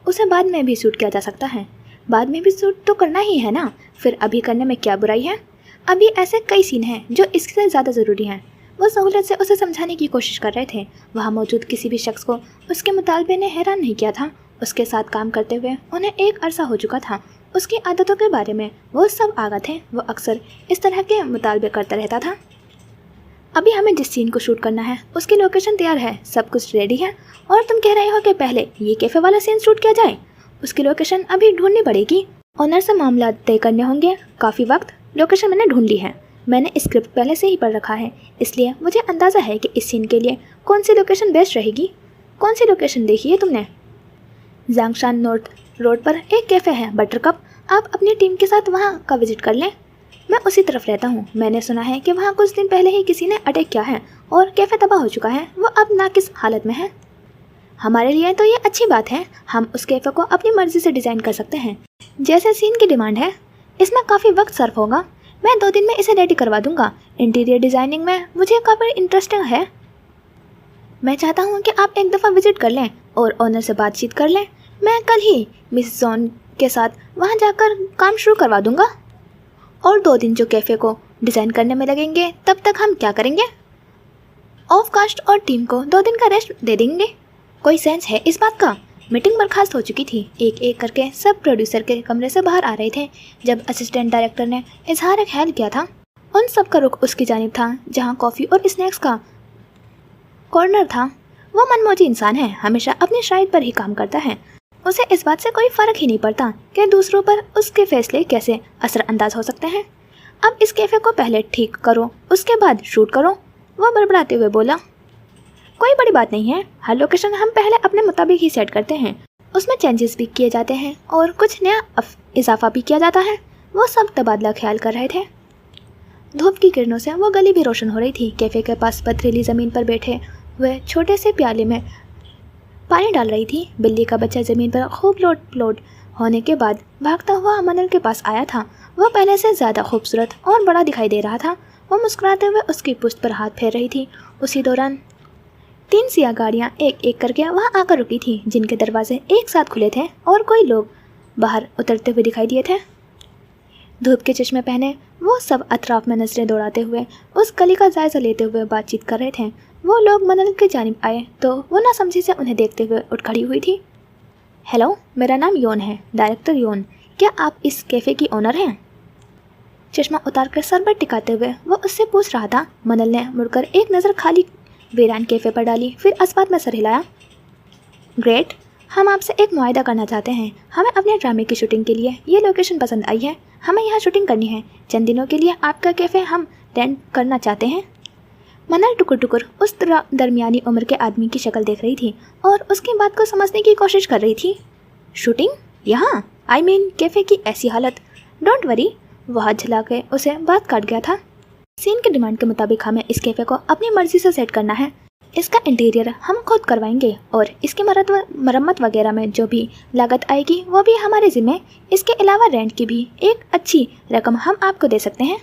उसे बाद में भी शूट किया जा सकता है। बाद में भी शूट तो करना ही है ना, फिर अभी करने में क्या बुराई है। अभी ऐसे कई सीन हैं जो इससे ज़्यादा ज़रूरी हैं। वो सहूलियत से उसे समझाने की कोशिश कर रहे थे। वहाँ मौजूद किसी भी शख्स को उसके मुतालबे ने हैरान नहीं किया था। उसके साथ काम करते हुए उन्हें एक अरसा हो चुका था। उसकी आदतों के बारे में वो सब आगाह थे। वो अक्सर इस तरह के मुतालबे करता रहता था। अभी हमें जिस सीन को शूट करना है उसकी लोकेशन तैयार है, सब कुछ रेडी है, और तुम कह रहे हो कि पहले ये कैफ़े वाला सीन शूट किया जाए। उसकी लोकेशन अभी ढूंढनी पड़ेगी। ऑनर से मामला तय करने होंगे। काफ़ी वक्त। लोकेशन मैंने ढूंढ ली है। मैंने स्क्रिप्ट पहले से ही पढ़ रखा है, इसलिए मुझे अंदाज़ा है कि इस सीन के लिए कौन सी लोकेशन बेस्ट रहेगी। कौन सी लोकेशन देखी है तुमने? ज़ांगशान नॉर्थ रोड पर एक कैफ़े है बटरकप। आप अपनी टीम के साथ वहाँ का विजिट कर लें। मैं उसी तरफ रहता हूँ। मैंने सुना है कि वहाँ कुछ दिन पहले ही किसी ने अटैक किया है और कैफ़े तबाह हो चुका है। वो अब नाकिस हालत में है। हमारे लिए तो ये अच्छी बात है। हम उस कैफ़े को अपनी मर्ज़ी से डिज़ाइन कर सकते हैं, जैसे सीन की डिमांड है। इसमें काफ़ी वक्त सर्फ होगा। मैं 2 दिन में इसे रेडी करवा दूंगा। इंटीरियर डिज़ाइनिंग में मुझे काफ़ी इंटरेस्टिंग है। मैं चाहता हूँ कि आप एक दफ़ा विज़िट कर लें और ऑनर से बातचीत कर लें। मैं कल ही मिस जॉन के साथ वहाँ जाकर काम शुरू करवा दूंगा। और 2 दिन जो कैफ़े को डिज़ाइन करने में लगेंगे, तब तक हम क्या करेंगे? ऑफ कास्ट और टीम को 2 दिन का रेस्ट दे देंगे। कोई सेंस है इस बात का? मीटिंग बर्खास्त हो चुकी थी। एक एक करके सब प्रोड्यूसर के कमरे से बाहर आ रहे थे। जब असिस्टेंट डायरेक्टर ने इजहार ख्याल किया था, उन सब का रुख उसकी जानिब था जहां कॉफ़ी और स्नैक्स का कॉर्नर था। वो मनमौजी इंसान है, हमेशा अपनी शायद पर ही काम करता है। उसे इस बात से कोई फ़र्क ही नहीं पड़ता कि दूसरों पर उसके फैसले कैसे असरअंदाज हो सकते हैं। अब इस कैफ़े को पहले ठीक करो, उसके बाद शूट करो, वो बड़बड़ाते हुए बोला। कोई बड़ी बात नहीं है। हर लोकेशन हम पहले अपने मुताबिक ही सेट करते हैं, उसमें चेंजेस भी किए जाते हैं और कुछ नया इजाफा भी किया जाता है। वो सब तबादला ख्याल कर रहे थे। धूप की किरणों से वो गली भी रोशन हो रही थी। कैफ़े के पास पथरीली ज़मीन पर बैठे हुए छोटे से प्याले में पानी डाल रही थी। बिल्ली का बच्चा ज़मीन पर खूब लोट होने के बाद भागता हुआ मनल के पास आया था। वह पहले से ज़्यादा खूबसूरत और बड़ा दिखाई दे रहा था। वो मुस्कुराते हुए उसकी पुश्त पर हाथ फेर रही थी। उसी दौरान 3 सियाह गाड़ियाँ एक एक करके वहाँ आकर रुकी थी, जिनके दरवाजे एक साथ खुले थे और कोई लोग बाहर उतरते हुए दिखाई दिए थे। धूप के चश्मे पहने वो सब अतराफ में नजरें दौड़ाते हुए उस गली का जायज़ा लेते हुए बातचीत कर रहे थे। वो लोग मनल की जानिब आए तो वो नासमझी से उन्हें देखते हुए उठ खड़ी हुई थी। हेलो, मेरा नाम योन है, डायरेक्टर योन। क्या आप इस कैफ़े की ओनर हैं? चश्मा उतार कर सर पर टिकाते हुए वो उससे पूछ रहा था। मनल ने मुड़कर एक नज़र खाली वीरान कैफ़े पर डाली, फिर अस्पात में सर हिलाया। ग्रेट, हम आपसे एक मुआहदा करना चाहते हैं। हमें अपने ड्रामे की शूटिंग के लिए ये लोकेशन पसंद आई है। हमें यहाँ शूटिंग करनी है। चंद दिनों के लिए आपका कैफ़े हम रेंट करना चाहते हैं। मनल टुकुर टुकुर उस दरमियानी उम्र के आदमी की शक्ल देख रही थी और उसकी बात को समझने की कोशिश कर रही थी। शूटिंग यहाँ? आई मीन कैफ़े की ऐसी हालत। डोंट वरी, वो हाथ झुला के उसे बात काट गया था। सीन के डिमांड के मुताबिक हमें इस कैफ़े को अपनी मर्जी से सेट करना है। इसका इंटीरियर हम खुद करवाएंगे और इसकी मरम्मत वगैरह में जो भी लागत आएगी वो भी हमारे ज़िम्मे। इसके अलावा रेंट की भी एक अच्छी रकम हम आपको दे सकते हैं।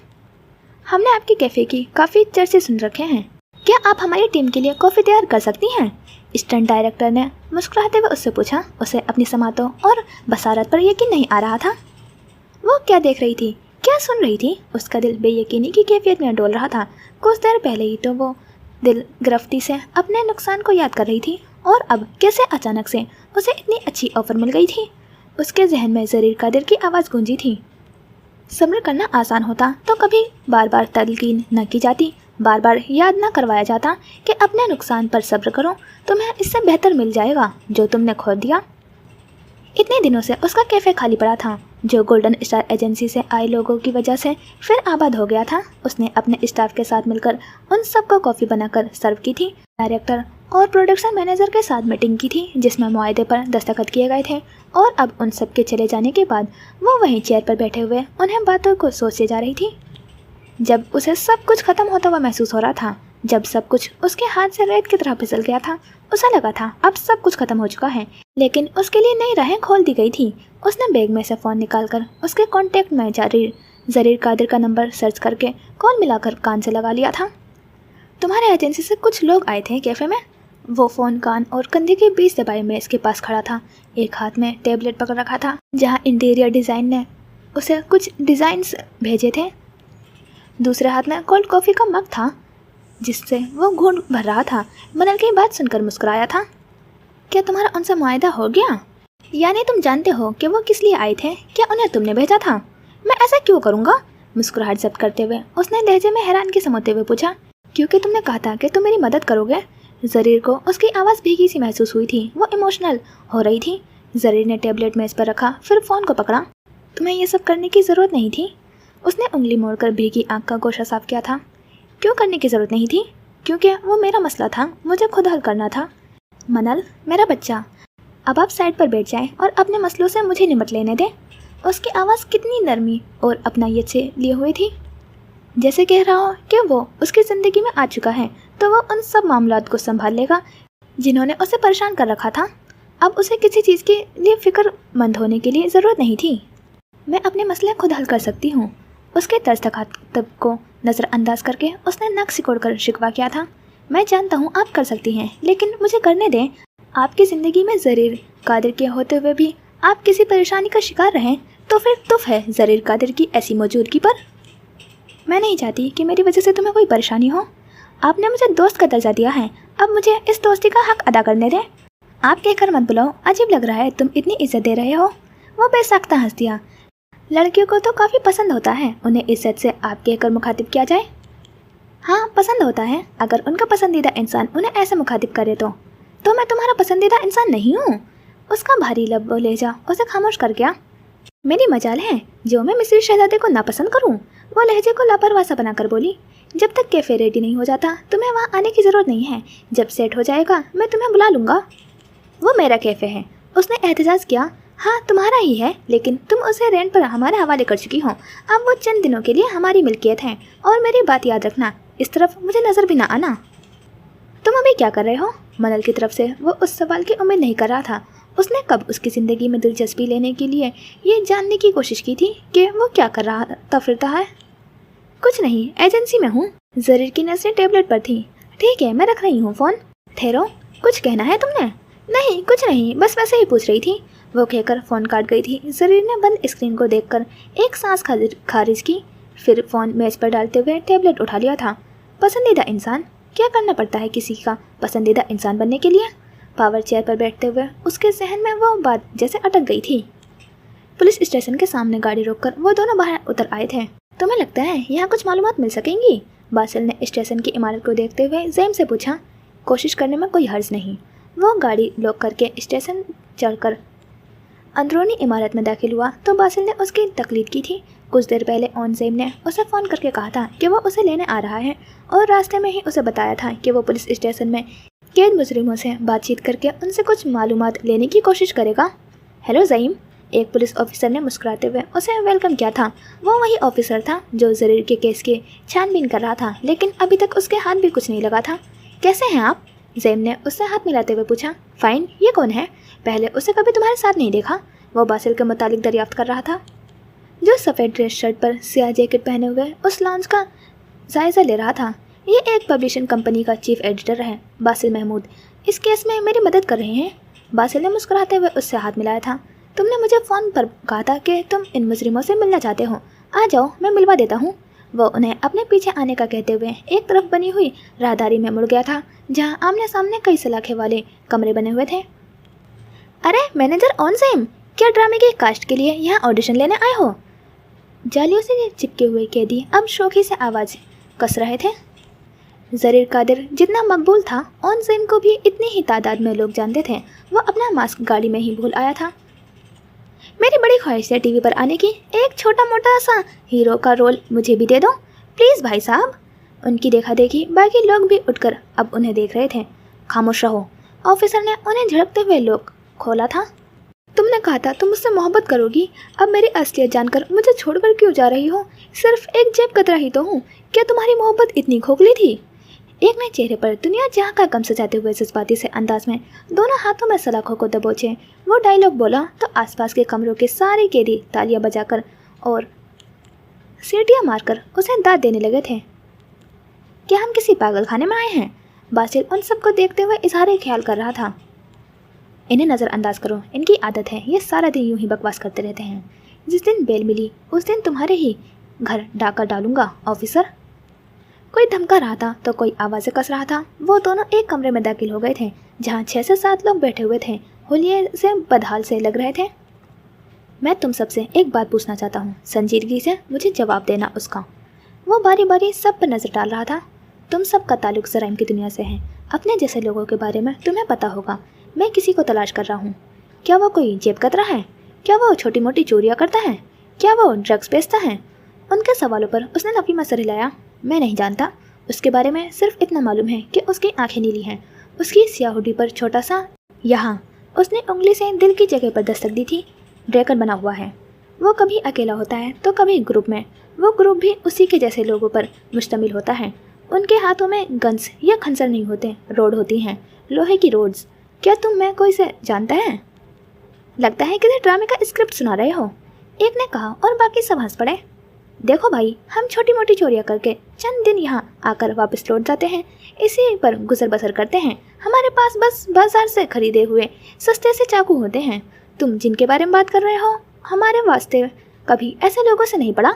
हमने आपके कैफ़े की काफ़ी चर्चे सुन रखे हैं। क्या आप हमारी टीम के लिए कॉफ़ी तैयार कर सकती हैं? स्टंट डायरेक्टर ने मुस्कुराते हुए उससे पूछा। उसे अपनी समातों और बसारत पर यकीन नहीं आ रहा था। वो क्या देख रही थी, क्या सुन रही थी? उसका दिल बेयकीनी की कैफियत में डोल रहा था। कुछ देर पहले ही तो वो दिल गिरफ्ती से अपने नुकसान को याद कर रही थी और अब कैसे अचानक से उसे इतनी अच्छी ऑफ़र मिल गई थी। उसके जहन में ज़रीर कादिर की आवाज़ गूंजी थी। सब्र करना आसान होता तो कभी बार बार तलकीन न की जाती, बार बार याद न करवाया जाता कि अपने नुकसान पर सब्र करो, तुम्हें इससे बेहतर मिल जाएगा जो तुमने खो दिया। इतने दिनों से उसका कैफ़े खाली पड़ा था, जो गोल्डन स्टार एजेंसी से आए लोगों की वजह से फिर आबाद हो गया था। उसने अपने स्टाफ के साथ मिलकर उन सबको कॉफ़ी बनाकर सर्व की थी। डायरेक्टर और प्रोडक्शन मैनेजर के साथ मीटिंग की थी जिसमें मुआहदे पर दस्तखत किए गए थे और अब उन सब के चले जाने के बाद वो वहीं चेयर पर बैठे हुए उन्हें बातों को सोचते जा रही थी। जब उसे सब कुछ ख़त्म होता हुआ महसूस हो रहा था, जब सब कुछ उसके हाथ से रेत की तरह फिसल गया था, उसे लगा था अब सब कुछ खत्म हो चुका है, लेकिन उसके लिए नई राहें खोल दी गई थी। उसने बैग में से फ़ोन निकालकर उसके कॉन्टैक्ट में ज़रीर कादिर का नंबर सर्च करके कॉल मिलाकर कान से लगा लिया था। तुम्हारे एजेंसी से कुछ लोग आए थे कैफ़े में। वो फ़ोन कान और कंधे के बीच दबाए मेज़ के पास खड़ा था। एक हाथ में टैबलेट पकड़ रखा था जहाँ इंटीरियर डिज़ाइन ने उसे कुछ डिज़ाइंस भेजे थे। दूसरे हाथ में कोल्ड कॉफ़ी का मग था जिससे वो घूंट भर रहा था। मनल की बात सुनकर मुस्कुराया था। क्या तुम्हारा उनसे मुआहदा हो गया? यानी तुम जानते हो कि वो किस लिए आए थे? क्या उन्हें तुमने भेजा था? मैं ऐसा क्यों करूँगा? मुस्कुराहट जब्त करते हुए उसने लहजे में हैरानगी समझते हुए पूछा। क्योंकि तुमने कहा था कि तुम मेरी मदद करोगे। ज़रीर को उसकी आवाज़ भीगी सी महसूस हुई थी। वो इमोशनल हो रही थी। ज़रीर ने टैबलेट मेज़ पर रखा, फिर फ़ोन को पकड़ा। तुम्हें ये सब करने की ज़रूरत नहीं थी। उसने उंगली मोड़कर भीगी आँख का गोशा साफ किया था। क्यों करने की ज़रूरत नहीं थी? क्योंकि वो मेरा मसला था, मुझे खुद हल करना था। मनल, मेरा बच्चा, अब आप साइड पर बैठ जाएं और अपने मसलों से मुझे निपट लेने दें। उसकी आवाज़ कितनी नरमी और अपनायत से लिए हुई थी, जैसे कह रहा हो कि वो उसकी ज़िंदगी में आ चुका है तो वो उन सब मामलात को संभाल लेगा जिन्होंने उसे परेशान कर रखा था। अब उसे किसी चीज़ के लिए फ़िक्रमंद होने की लिए ज़रूरत नहीं थी। मैं अपने मसले खुद हल कर सकती हूँ। उसके तर्ज तखातब को नज़रअंदाज करके उसने नक सिकोड़ कर शिकवा किया था। मैं जानता हूँ आप कर सकती हैं, लेकिन मुझे करने दें। आपकी ज़िंदगी में ज़रीर कादिर के होते हुए भी आप किसी परेशानी का शिकार रहें तो फिर तुफ है ज़रीर कादिर की ऐसी मौजूदगी पर। मैं नहीं चाहती कि मेरी वजह से तुम्हें कोई परेशानी हो। आपने मुझे दोस्त का दर्जा दिया है, अब मुझे इस दोस्ती का हक अदा करने दें। आप कहकर मत बुलाओ, अजीब लग रहा है, तुम इतनी इज्जत दे रहे हो। वो बेसाख्ता हंस दिया। लड़कियों को तो काफ़ी पसंद होता है उन्हें इज्जत से आप कहकर मुखातिब किया जाए। हाँ, पसंद होता है, अगर उनका पसंदीदा इंसान उन्हें ऐसे मुखातिब करे तो मैं तुम्हारा पसंदीदा इंसान नहीं हूँ। उसका भारी लब लहजा उसे खामोश कर गया। मेरी मजाल है जो मैं मिस्री शहजादे को नापसंद करूँ। वो लहजे को लापरवाह सा बनाकर बोली। जब तक कैफ़े रेडी नहीं हो जाता तुम्हें वहाँ आने की ज़रूरत नहीं है। जब सेट हो जाएगा मैं तुम्हें बुला लूँगा। वो मेरा कैफ़े है, उसने एहतजाज किया। हाँ, तुम्हारा ही है, लेकिन तुम उसे रेंट पर हमारे हवाले कर चुकी हो। अब वो चंद दिनों के लिए हमारी मिल्कियत है। और मेरी बात याद रखना, इस तरफ मुझे नज़र भी ना आना। तुम अभी क्या कर रहे हो? मनल की तरफ से वो उस सवाल की उम्मीद नहीं कर रहा था। उसने कब उसकी ज़िंदगी में दिलचस्पी लेने के लिए ये जानने की कोशिश की थी कि वो क्या कर रहा फिरता है। कुछ नहीं, एजेंसी में हूँ। ज़रीर की नज़रें टैबलेट पर थी। ठीक है, मैं रख रही हूँ फ़ोन। ठहरो, कुछ कहना है तुमने? नहीं, कुछ नहीं, बस वैसे ही पूछ रही थी। वो कहकर फ़ोन काट गई थी। ज़रीर ने बंद स्क्रीन को देखकर एक सांस खारिज की, फिर फ़ोन मेज़ पर डालते हुए टैबलेट उठा लिया था। पसंदीदा इंसान, क्या करना पड़ता है किसी का पसंदीदा इंसान बनने के लिए? पावर चेयर पर बैठते हुए उसके जहन में वो बात जैसे अटक गई थी। पुलिस स्टेशन के सामने गाड़ी रोककर वो दोनों बाहर उतर आए थे। तुम्हें लगता है यहाँ कुछ मालूमात मिल सकेंगी? बासिल ने स्टेशन की इमारत को देखते हुए ज़ैम से पूछा। कोशिश करने में कोई हर्ज नहीं। वो गाड़ी लॉक करके स्टेशन चढ़कर अंदरूनी इमारत में दाखिल हुआ तो बासिल ने उसकी तकलीद की थी। कुछ देर पहले ज़ैम ने उसे फ़ोन करके कहा था कि वो उसे लेने आ रहा है और रास्ते में ही उसे बताया था कि वो पुलिस स्टेशन में कैद मुजरिमों से बातचीत करके उनसे कुछ मालूमात लेने की कोशिश करेगा। हेलो ज़ैम, एक पुलिस ऑफिसर ने मुस्कुराते हुए उसे वेलकम किया था। वो वही ऑफिसर था जो ज़रीर के केस की छानबीन कर रहा था, लेकिन अभी तक उसके हाथ भी कुछ नहीं लगा था। कैसे हैं आप? ज़ैम ने उससे हाथ मिलाते हुए पूछा। फ़ाइन, ये कौन है? पहले उसे कभी तुम्हारे साथ नहीं देखा। वो बासिल के मुतालिक दरियाफ्त कर रहा था, जो सफ़ेद ड्रेस शर्ट पर स्याह जैकेट पहने हुए उस लाउंज का जायज़ा ले रहा था। ये एक पब्लिशिंग कंपनी का चीफ एडिटर है, बासिल महमूद। इस केस में मेरी मदद कर रहे हैं। बासिल ने मुस्कुराते हुए उससे हाथ मिलाया था। तुमने मुझे फ़ोन पर कहा था कि तुम इन मुजरिमों से मिलना चाहते हो। आ जाओ, मैं मिलवा देता हूँ। वो उन्हें अपने पीछे आने का कहते हुए एक तरफ बनी हुई राहदारी में मुड़ गया था, जहाँ आमने सामने कई सलाखे वाले कमरे बने हुए थे। अरे मैनेजर ज़ैम, क्या ड्रामे की कास्ट के लिए यहाँ ऑडिशन लेने आए हो? जालियों से चिपके हुए कैदी अब शौकी से आवाज़ कस रहे थे। ज़रीर कादिर जितना मकबूल था, ज़ैम को भी इतनी ही तादाद में लोग जानते थे। वो अपना मास्क गाड़ी में ही भूल आया था। मेरी बड़ी ख्वाहिश है टीवी पर आने की। एक छोटा मोटा सा हीरो का रोल मुझे भी दे दो प्लीज़ भाई साहब। उनकी देखा देखी बाकी लोग भी उठकर अब उन्हें देख रहे थे। खामोश रहो, ऑफिसर ने उन्हें झड़कते हुए लोग खोला था। तुमने कहा था तुम मुझसे मोहब्बत करोगी, अब मेरी असलियत जानकर मुझे छोड़कर क्यों जा रही हो? सिर्फ एक जेब कतरा ही तो हूँ। क्या तुम्हारी मोहब्बत इतनी खोखली थी? एक नए चेहरे पर दुनिया जहाँ का गम सजाते हुए जज्बाती से अंदाज में दोनों हाथों में सलाखों को दबोचे वो डायलॉग बोला तो आसपास के कमरों के सारे कैदी तालियां बजाकर और सीटियां मारकर उसे दाद देने लगे थे। क्या हम किसी पागल खाने में आए हैं? बासिल उन सबको देखते हुए इजहार ख्याल कर रहा था। इन्हें नज़रअंदाज करो, इनकी आदत है, ये सारा दिन यूं ही बकवास करते रहते हैं। जिस दिन बेल मिली उस दिन तुम्हारे ही घर डाका डालूंगा ऑफिसर। कोई धमका रहा था तो कोई आवाज़ें कस रहा था। वो दोनों एक कमरे में दाखिल हो गए थे जहाँ 6 से 7 लोग बैठे हुए थे, हुलिये से बदहाल से लग रहे थे। मैं तुम सबसे एक बात पूछना चाहता हूँ, संजीदगी से मुझे जवाब देना उसका। वो बारी बारी सब पर नज़र डाल रहा था। तुम सबका ताल्लुक जराइम की दुनिया से है। अपने जैसे लोगों के बारे में तुम्हें पता होगा। मैं किसी को तलाश कर रहा हूँ। क्या वो कोई जेब कतरा है? क्या वो छोटी मोटी चोरियाँ करता है? क्या वो ड्रग्स बेचता है? उनके सवालों पर उसने नफीमा सर हिलाया। मैं नहीं जानता। उसके बारे में सिर्फ इतना मालूम है कि उसकी आंखें नीली हैं। उसकी स्याहुडी पर छोटा सा यहाँ उसने उंगली से दिल की जगह पर दस्तक दी थी ड्रैगन बना हुआ है। वो कभी अकेला होता है तो कभी ग्रुप में। वो ग्रुप भी उसी के जैसे लोगों पर मुश्तमिल होता है। उनके हाथों में गन्स या खंजर नहीं होते, रोड होती हैं, लोहे की रोड्स। क्या तुम में कोई से जानता है? लगता है किसी ड्रामे का स्क्रिप्ट सुना रहे हो, एक ने कहा और बाकी सब हंस पड़े। देखो भाई, हम छोटी मोटी चोरियाँ करके चंद दिन यहाँ आकर वापस लौट जाते हैं, इसी पर गुजर बसर करते हैं। हमारे पास बस बाजार से खरीदे हुए सस्ते से चाकू होते हैं। तुम जिनके बारे में बात कर रहे हो, हमारे वास्ते कभी ऐसे लोगों से नहीं पड़ा।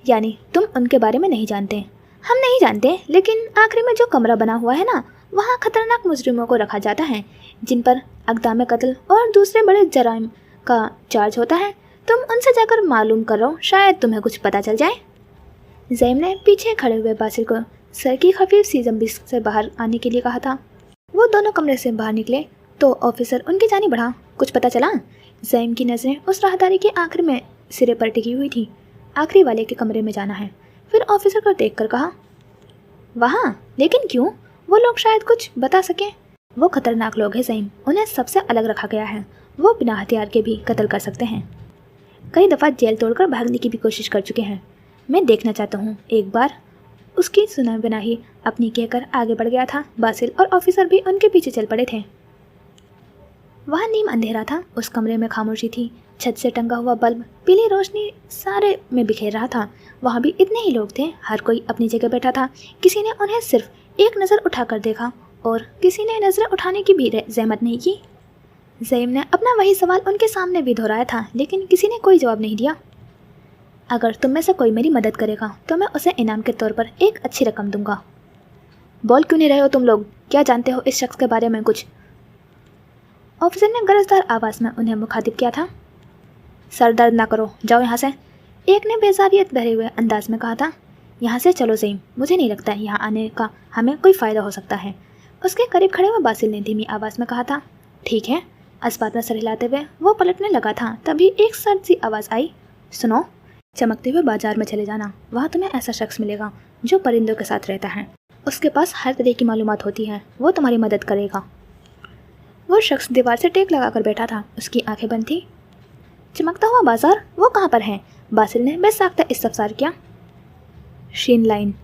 यानी तुम उनके बारे में नहीं जानते? हम नहीं जानते, लेकिन आखिरी में जो कमरा बना हुआ है ना, वहाँ खतरनाक मुजरिमों को रखा जाता है जिन पर अक़दाम कत्ल और दूसरे बड़े जराइम का चार्ज होता है। तुम उनसे जाकर मालूम करो, शायद तुम्हें कुछ पता चल जाए। ज़ैम ने पीछे खड़े हुए बासिल को सर की खफीफ सी जंबिश से बाहर आने के लिए कहा था। वो दोनों कमरे से बाहर निकले तो ऑफिसर उनकी जानी बढ़ा। कुछ पता चला? ज़ैम की नज़रें उस राहदारी के आखिर में सिरे पर टिकी हुई थी। आखिरी वाले के कमरे में जाना है। फिर ऑफिसर को देख कर कहा, वहाँ? लेकिन क्यों? वो लोग शायद कुछ बता सकें। वो खतरनाक लोग हैं ज़ैम, उन्हें सबसे अलग रखा गया है। वो बिना हथियार के भी कत्ल कर सकते हैं। कई दफ़ा जेल तोड़कर भागने की भी कोशिश कर चुके हैं। मैं देखना चाहता हूँ एक बार। उसकी सुना बिना ही अपनी कहकर आगे बढ़ गया था। बासिल और ऑफिसर भी उनके पीछे चल पड़े थे। वहाँ नीम अंधेरा था। उस कमरे में खामोशी थी। छत से टंगा हुआ बल्ब पीली रोशनी सारे में बिखेर रहा था। वहाँ भी इतने ही लोग थे, हर कोई अपनी जगह बैठा था। किसी ने उन्हें सिर्फ एक नज़र उठाकर देखा और किसी ने नज़रें उठाने की भी जहमत नहीं की। ज़ैम ने अपना वही सवाल उनके सामने भी दोहराया था, लेकिन किसी ने कोई जवाब नहीं दिया। अगर तुम में से कोई मेरी मदद करेगा तो मैं उसे इनाम के तौर पर एक अच्छी रकम दूंगा। बोल क्यों नहीं रहे हो तुम लोग? क्या जानते हो इस शख्स के बारे में कुछ? ऑफिसर ने गरजदार आवाज़ में उन्हें मुखातिब किया था। सर दर्द ना करो, जाओ यहाँ से। एक ने बेजाबियत भरे हुए अंदाज में कहा था। यहाँ से चलो ज़ईम, मुझे नहीं लगता यहाँ आने का हमें कोई फ़ायदा हो सकता है। उसके करीब खड़े हुए बासिल ने धीमी आवाज़ में कहा था। ठीक है। अस्बात में सर हिलाते हुए वो पलटने लगा था, तभी एक सर्द सी आवाज़ आई। सुनो, चमकते हुए बाजार में चले जाना, वहाँ तुम्हें ऐसा शख्स मिलेगा जो परिंदों के साथ रहता है। उसके पास हर तरह की मालूमात होती है, वो तुम्हारी मदद करेगा। वो शख्स दीवार से टेक लगाकर बैठा था, उसकी आंखें बंद थी। चमकता हुआ बाजार, वो कहाँ पर है? बासिल ने बेसाख्ता इस्तफसार किया। शीन लाइन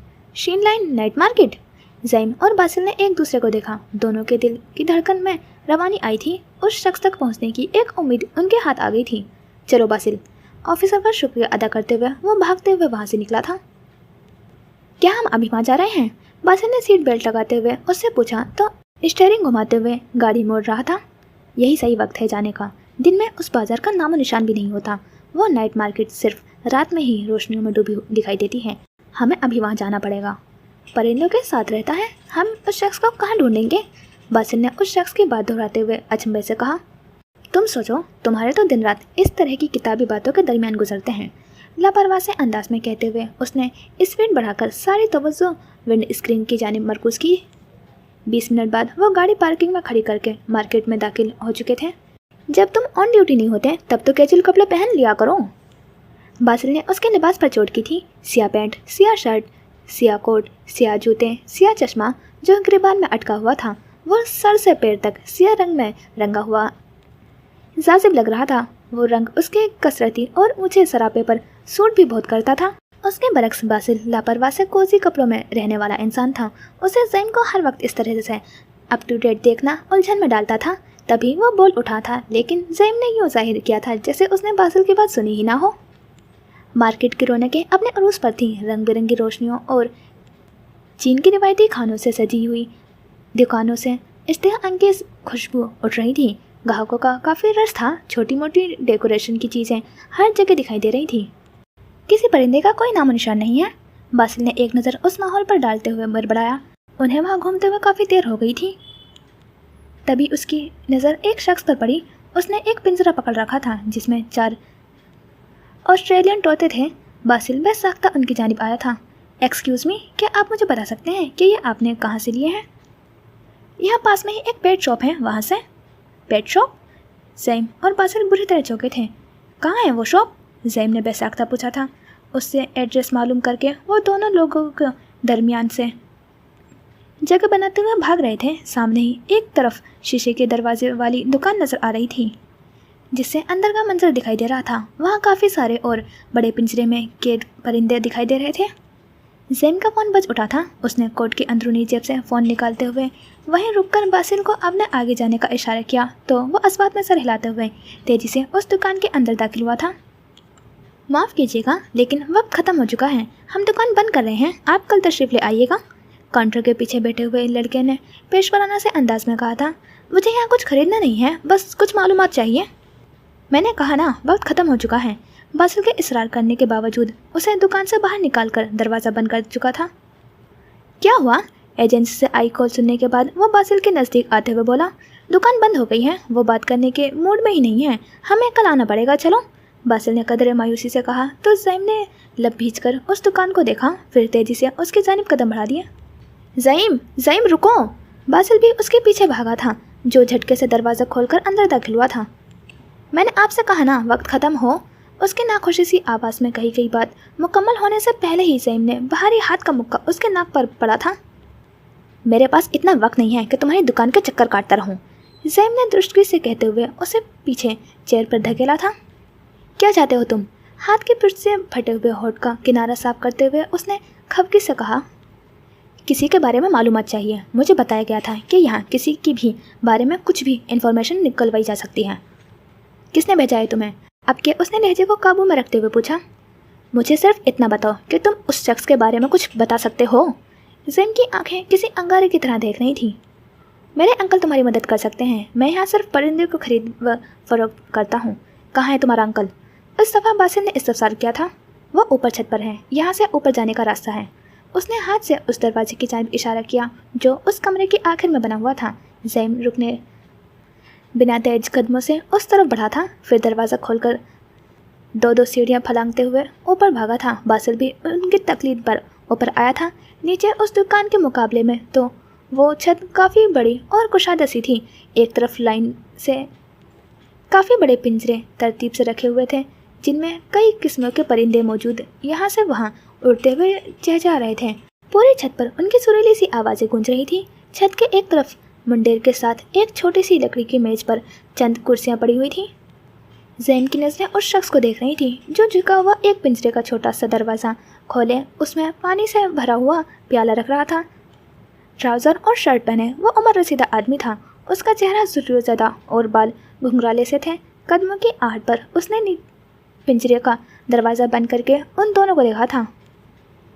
नाइट मार्केट। ज़ईम और बासिल ने एक दूसरे को देखा। दोनों के दिल की धड़कन में रवानी आई थी। उस शख्स तक पहुंचने की एक उम्मीद उनके हाथ आ गई थी। चलो बासिल, ऑफिसर का शुक्रिया अदा करते हुए वो भागते हुए वहाँ से निकला था। क्या हम अभी वहाँ जा रहे हैं? बासिल ने सीट बेल्ट लगाते हुए उससे पूछा तो स्टीयरिंग घुमाते हुए गाड़ी मोड़ रहा था। यही सही वक्त है जाने का। दिन में उस बाजार का नामो निशान भी नहीं होता। वो नाइट मार्केट सिर्फ रात में ही रोशनियों में डूबी दिखाई देती है। हमें अभी वहाँ जाना पड़ेगा। परिंदों के साथ रहता है, हम उस शख्स को कहाँ ढूंढेंगे? बासिल ने उस शख्स की बात दोहराते हुए अचंभे से कहा। तुम सोचो, तुम्हारे तो दिन रात इस तरह की किताबी बातों के दरमियान गुजरते हैं। लापरवाह से अंदाज में कहते हुए उसने स्पीड बढ़ाकर सारी तवज्जो विंड स्क्रीन की जानिब मरकूज़ की। 20 मिनट बाद वो गाड़ी पार्किंग में खड़ी करके मार्केट में दाखिल हो चुके थे। जब तुम ऑन ड्यूटी नहीं होते तब तो कैजुअल कपड़े पहन लिया करो। बासिल ने उसके लिबास पर चोट की थी। सिया पैंट, सिया शर्ट, सिया कोट, सिया जूते, सिया चश्मा जो गिरबान में अटका हुआ था, वो सर से पैर तक सिया रंग में रंगा हुआ जाजिब लग रहा था। वो रंग उसके कसरती और ऊंचे सरापे पर सूट भी बहुत करता था। उसके बरक्स बासिल लापरवाह से कोजी कपड़ों में रहने वाला इंसान था। उसे ज़ईम को हर वक्त इस तरह से अप टू डेट देखना उलझन में डालता था। तभी वो बोल उठा था, लेकिन ज़ईम ने यूँ जाहिर किया था जैसे उसने बासिल की बात सुनी ही ना हो। मार्केट की रौनकें अपने अरूज पर थीं। रंग बिरंगी रोशनियों और चीन की रिवायती खानों से सजी हुई दुकानों से इश्तिहा अंगेज खुशबू उठ रही थी। ग्राहकों का काफ़ी रश था। छोटी मोटी डेकोरेशन की चीज़ें हर जगह दिखाई दे रही थी। किसी परिंदे का कोई नामो निशान नहीं है। बासिल ने एक नज़र उस माहौल पर डालते हुए बड़बड़ाया। उन्हें वहाँ घूमते हुए काफ़ी देर हो गई थी। तभी उसकी नज़र एक शख्स पर पड़ी। उसने एक पिंजरा पकड़ रखा था जिसमें 4 ऑस्ट्रेलियन तोते थे। बासिल बेसाख्ता उनकी जानिब आया था। एक्सक्यूज़ मी, क्या आप मुझे बता सकते हैं कि ये आपने कहाँ से लिए हैं? यहाँ पास में ही एक पेट शॉप है, वहाँ से। Pet shop? ज़ईम और बासिल बुरी तरह चौंके थे। कहाँ है वो शॉप? ज़ईम ने बेसाख्ता पूछा था। उससे एड्रेस मालूम करके वो दोनों लोगों के दरमियान से जगह बनाते हुए भाग रहे थे। सामने ही एक तरफ शीशे के दरवाजे वाली दुकान नज़र आ रही थी जिससे अंदर का मंजर दिखाई दे रहा था। वहाँ काफ़ी सारे और बड़े पिंजरे में कैद परिंदे दिखाई दे रहे थे। ज़ईम का फ़ोन बज उठा था। उसने कोट की अंदरूनी जेब से फ़ोन निकालते हुए वहीं रुककर बासिल को अपने आगे जाने का इशारा किया तो वो अस्बात में सर हिलाते हुए तेज़ी से उस दुकान के अंदर दाखिल हुआ था। माफ़ कीजिएगा, लेकिन वक्त ख़त्म हो चुका है। हम दुकान बंद कर रहे हैं। आप कल तशरीफ़ ले आइएगा। काउंटर के पीछे बैठे हुए लड़के ने पेशवराना से अंदाज में कहा था। मुझे यहाँ कुछ ख़रीदना नहीं है, बस कुछ मालूमात चाहिए। मैंने कहा ना, वक्त ख़त्म हो चुका है। बासिल के इसरार करने के बावजूद उसे दुकान से बाहर निकालकर दरवाज़ा बंद कर चुका था। क्या हुआ? एजेंसी से आई कॉल सुनने के बाद वो बासिल के नज़दीक आते हुए बोला। दुकान बंद हो गई है। वो बात करने के मूड में ही नहीं है। हमें कल आना पड़ेगा, चलो। बासिल ने कदरे मायूसी से कहा तो ज़ईम ने लब भींचकर उस दुकान को देखा, फिर तेज़ी से उसकी जानिब कदम बढ़ा दिया। ज़ईम रुको! बासिल भी उसके पीछे भागा था, जो झटके से दरवाज़ा खोलकर अंदर दाखिल हुआ था। मैंने आपसे कहा ना, वक्त ख़त्म हो। उसके नाखुशी सी आवाज़ में कही गई बात मुकम्मल होने से पहले ही ज़ईम ने बाहरी हाथ का मुक्का उसके नाक पर पड़ा था। मेरे पास इतना वक्त नहीं है कि तुम्हारी दुकान के चक्कर काटता रहूं। ज़ईम ने दुष्टगी से कहते हुए उसे पीछे चेयर पर धकेला था। क्या चाहते हो तुम? हाथ की पीठ से फटे हुए होठ का किनारा साफ करते हुए उसने खफगी से कहा। किसी के बारे में मालूमात चाहिए। मुझे बताया गया था कि यहाँ किसी की भी बारे में कुछ भी इन्फॉर्मेशन निकलवाई जा सकती है। किसने भेजा है तुम्हें? अब के उसने लहजे को काबू में रखते हुए पूछा। मुझे सिर्फ इतना बताओ कि तुम उस शख्स के बारे में कुछ बता सकते हो। ज़ईम की आंखें किसी अंगारे की तरह देख रही थीं। मेरे अंकल तुम्हारी मदद कर सकते हैं। मैं यहाँ सिर्फ परिंदे को खरीद व फरोख्त करता हूँ। कहाँ है तुम्हारा अंकल? इस दफ़ा बासिल ने इस्तफसार किया था। वो ऊपर छत पर है, यहाँ से ऊपर जाने का रास्ता है। उसने हाथ से उस दरवाजे की जानिब इशारा किया जो उस कमरे के आखिर में बना हुआ था। ज़ईम रुकने बिना तेज कदमों से उस तरफ बढ़ा था, फिर दरवाज़ा खोलकर दो दो सीढ़ियाँ फलांगते हुए ऊपर भागा था। बासिल भी उनकी तकलीफ पर ऊपर आया था। नीचे उस दुकान के मुकाबले में तो वो छत काफ़ी बड़ी और कुशादा सी थी। एक तरफ लाइन से काफ़ी बड़े पिंजरे तरतीब से रखे हुए थे, जिनमें कई किस्मों के परिंदे मौजूद यहाँ से वहाँ उड़ते हुए चहचहा रहे थे। पूरी छत पर उनकी सुरीली सी आवाज़ें गूंज रही थी। छत के एक तरफ मुंडेर के साथ एक छोटी सी लकड़ी की मेज पर चंद कुर्सियाँ पड़ी हुई थीं। ज़ैन की नज़रें उस शख्स को देख रही थी जो झुका हुआ एक पिंजरे का छोटा सा दरवाज़ा खोले उसमें पानी से भरा हुआ प्याला रख रहा था। ट्राउज़र और शर्ट पहने वो उम्र रसीदा आदमी था। उसका चेहरा ज़ुर्रियोज़दा और बाल घुंघराले से थे। कदमों की आहट पर उसने पिंजरे का दरवाज़ा बंद करके उन दोनों को देखा था।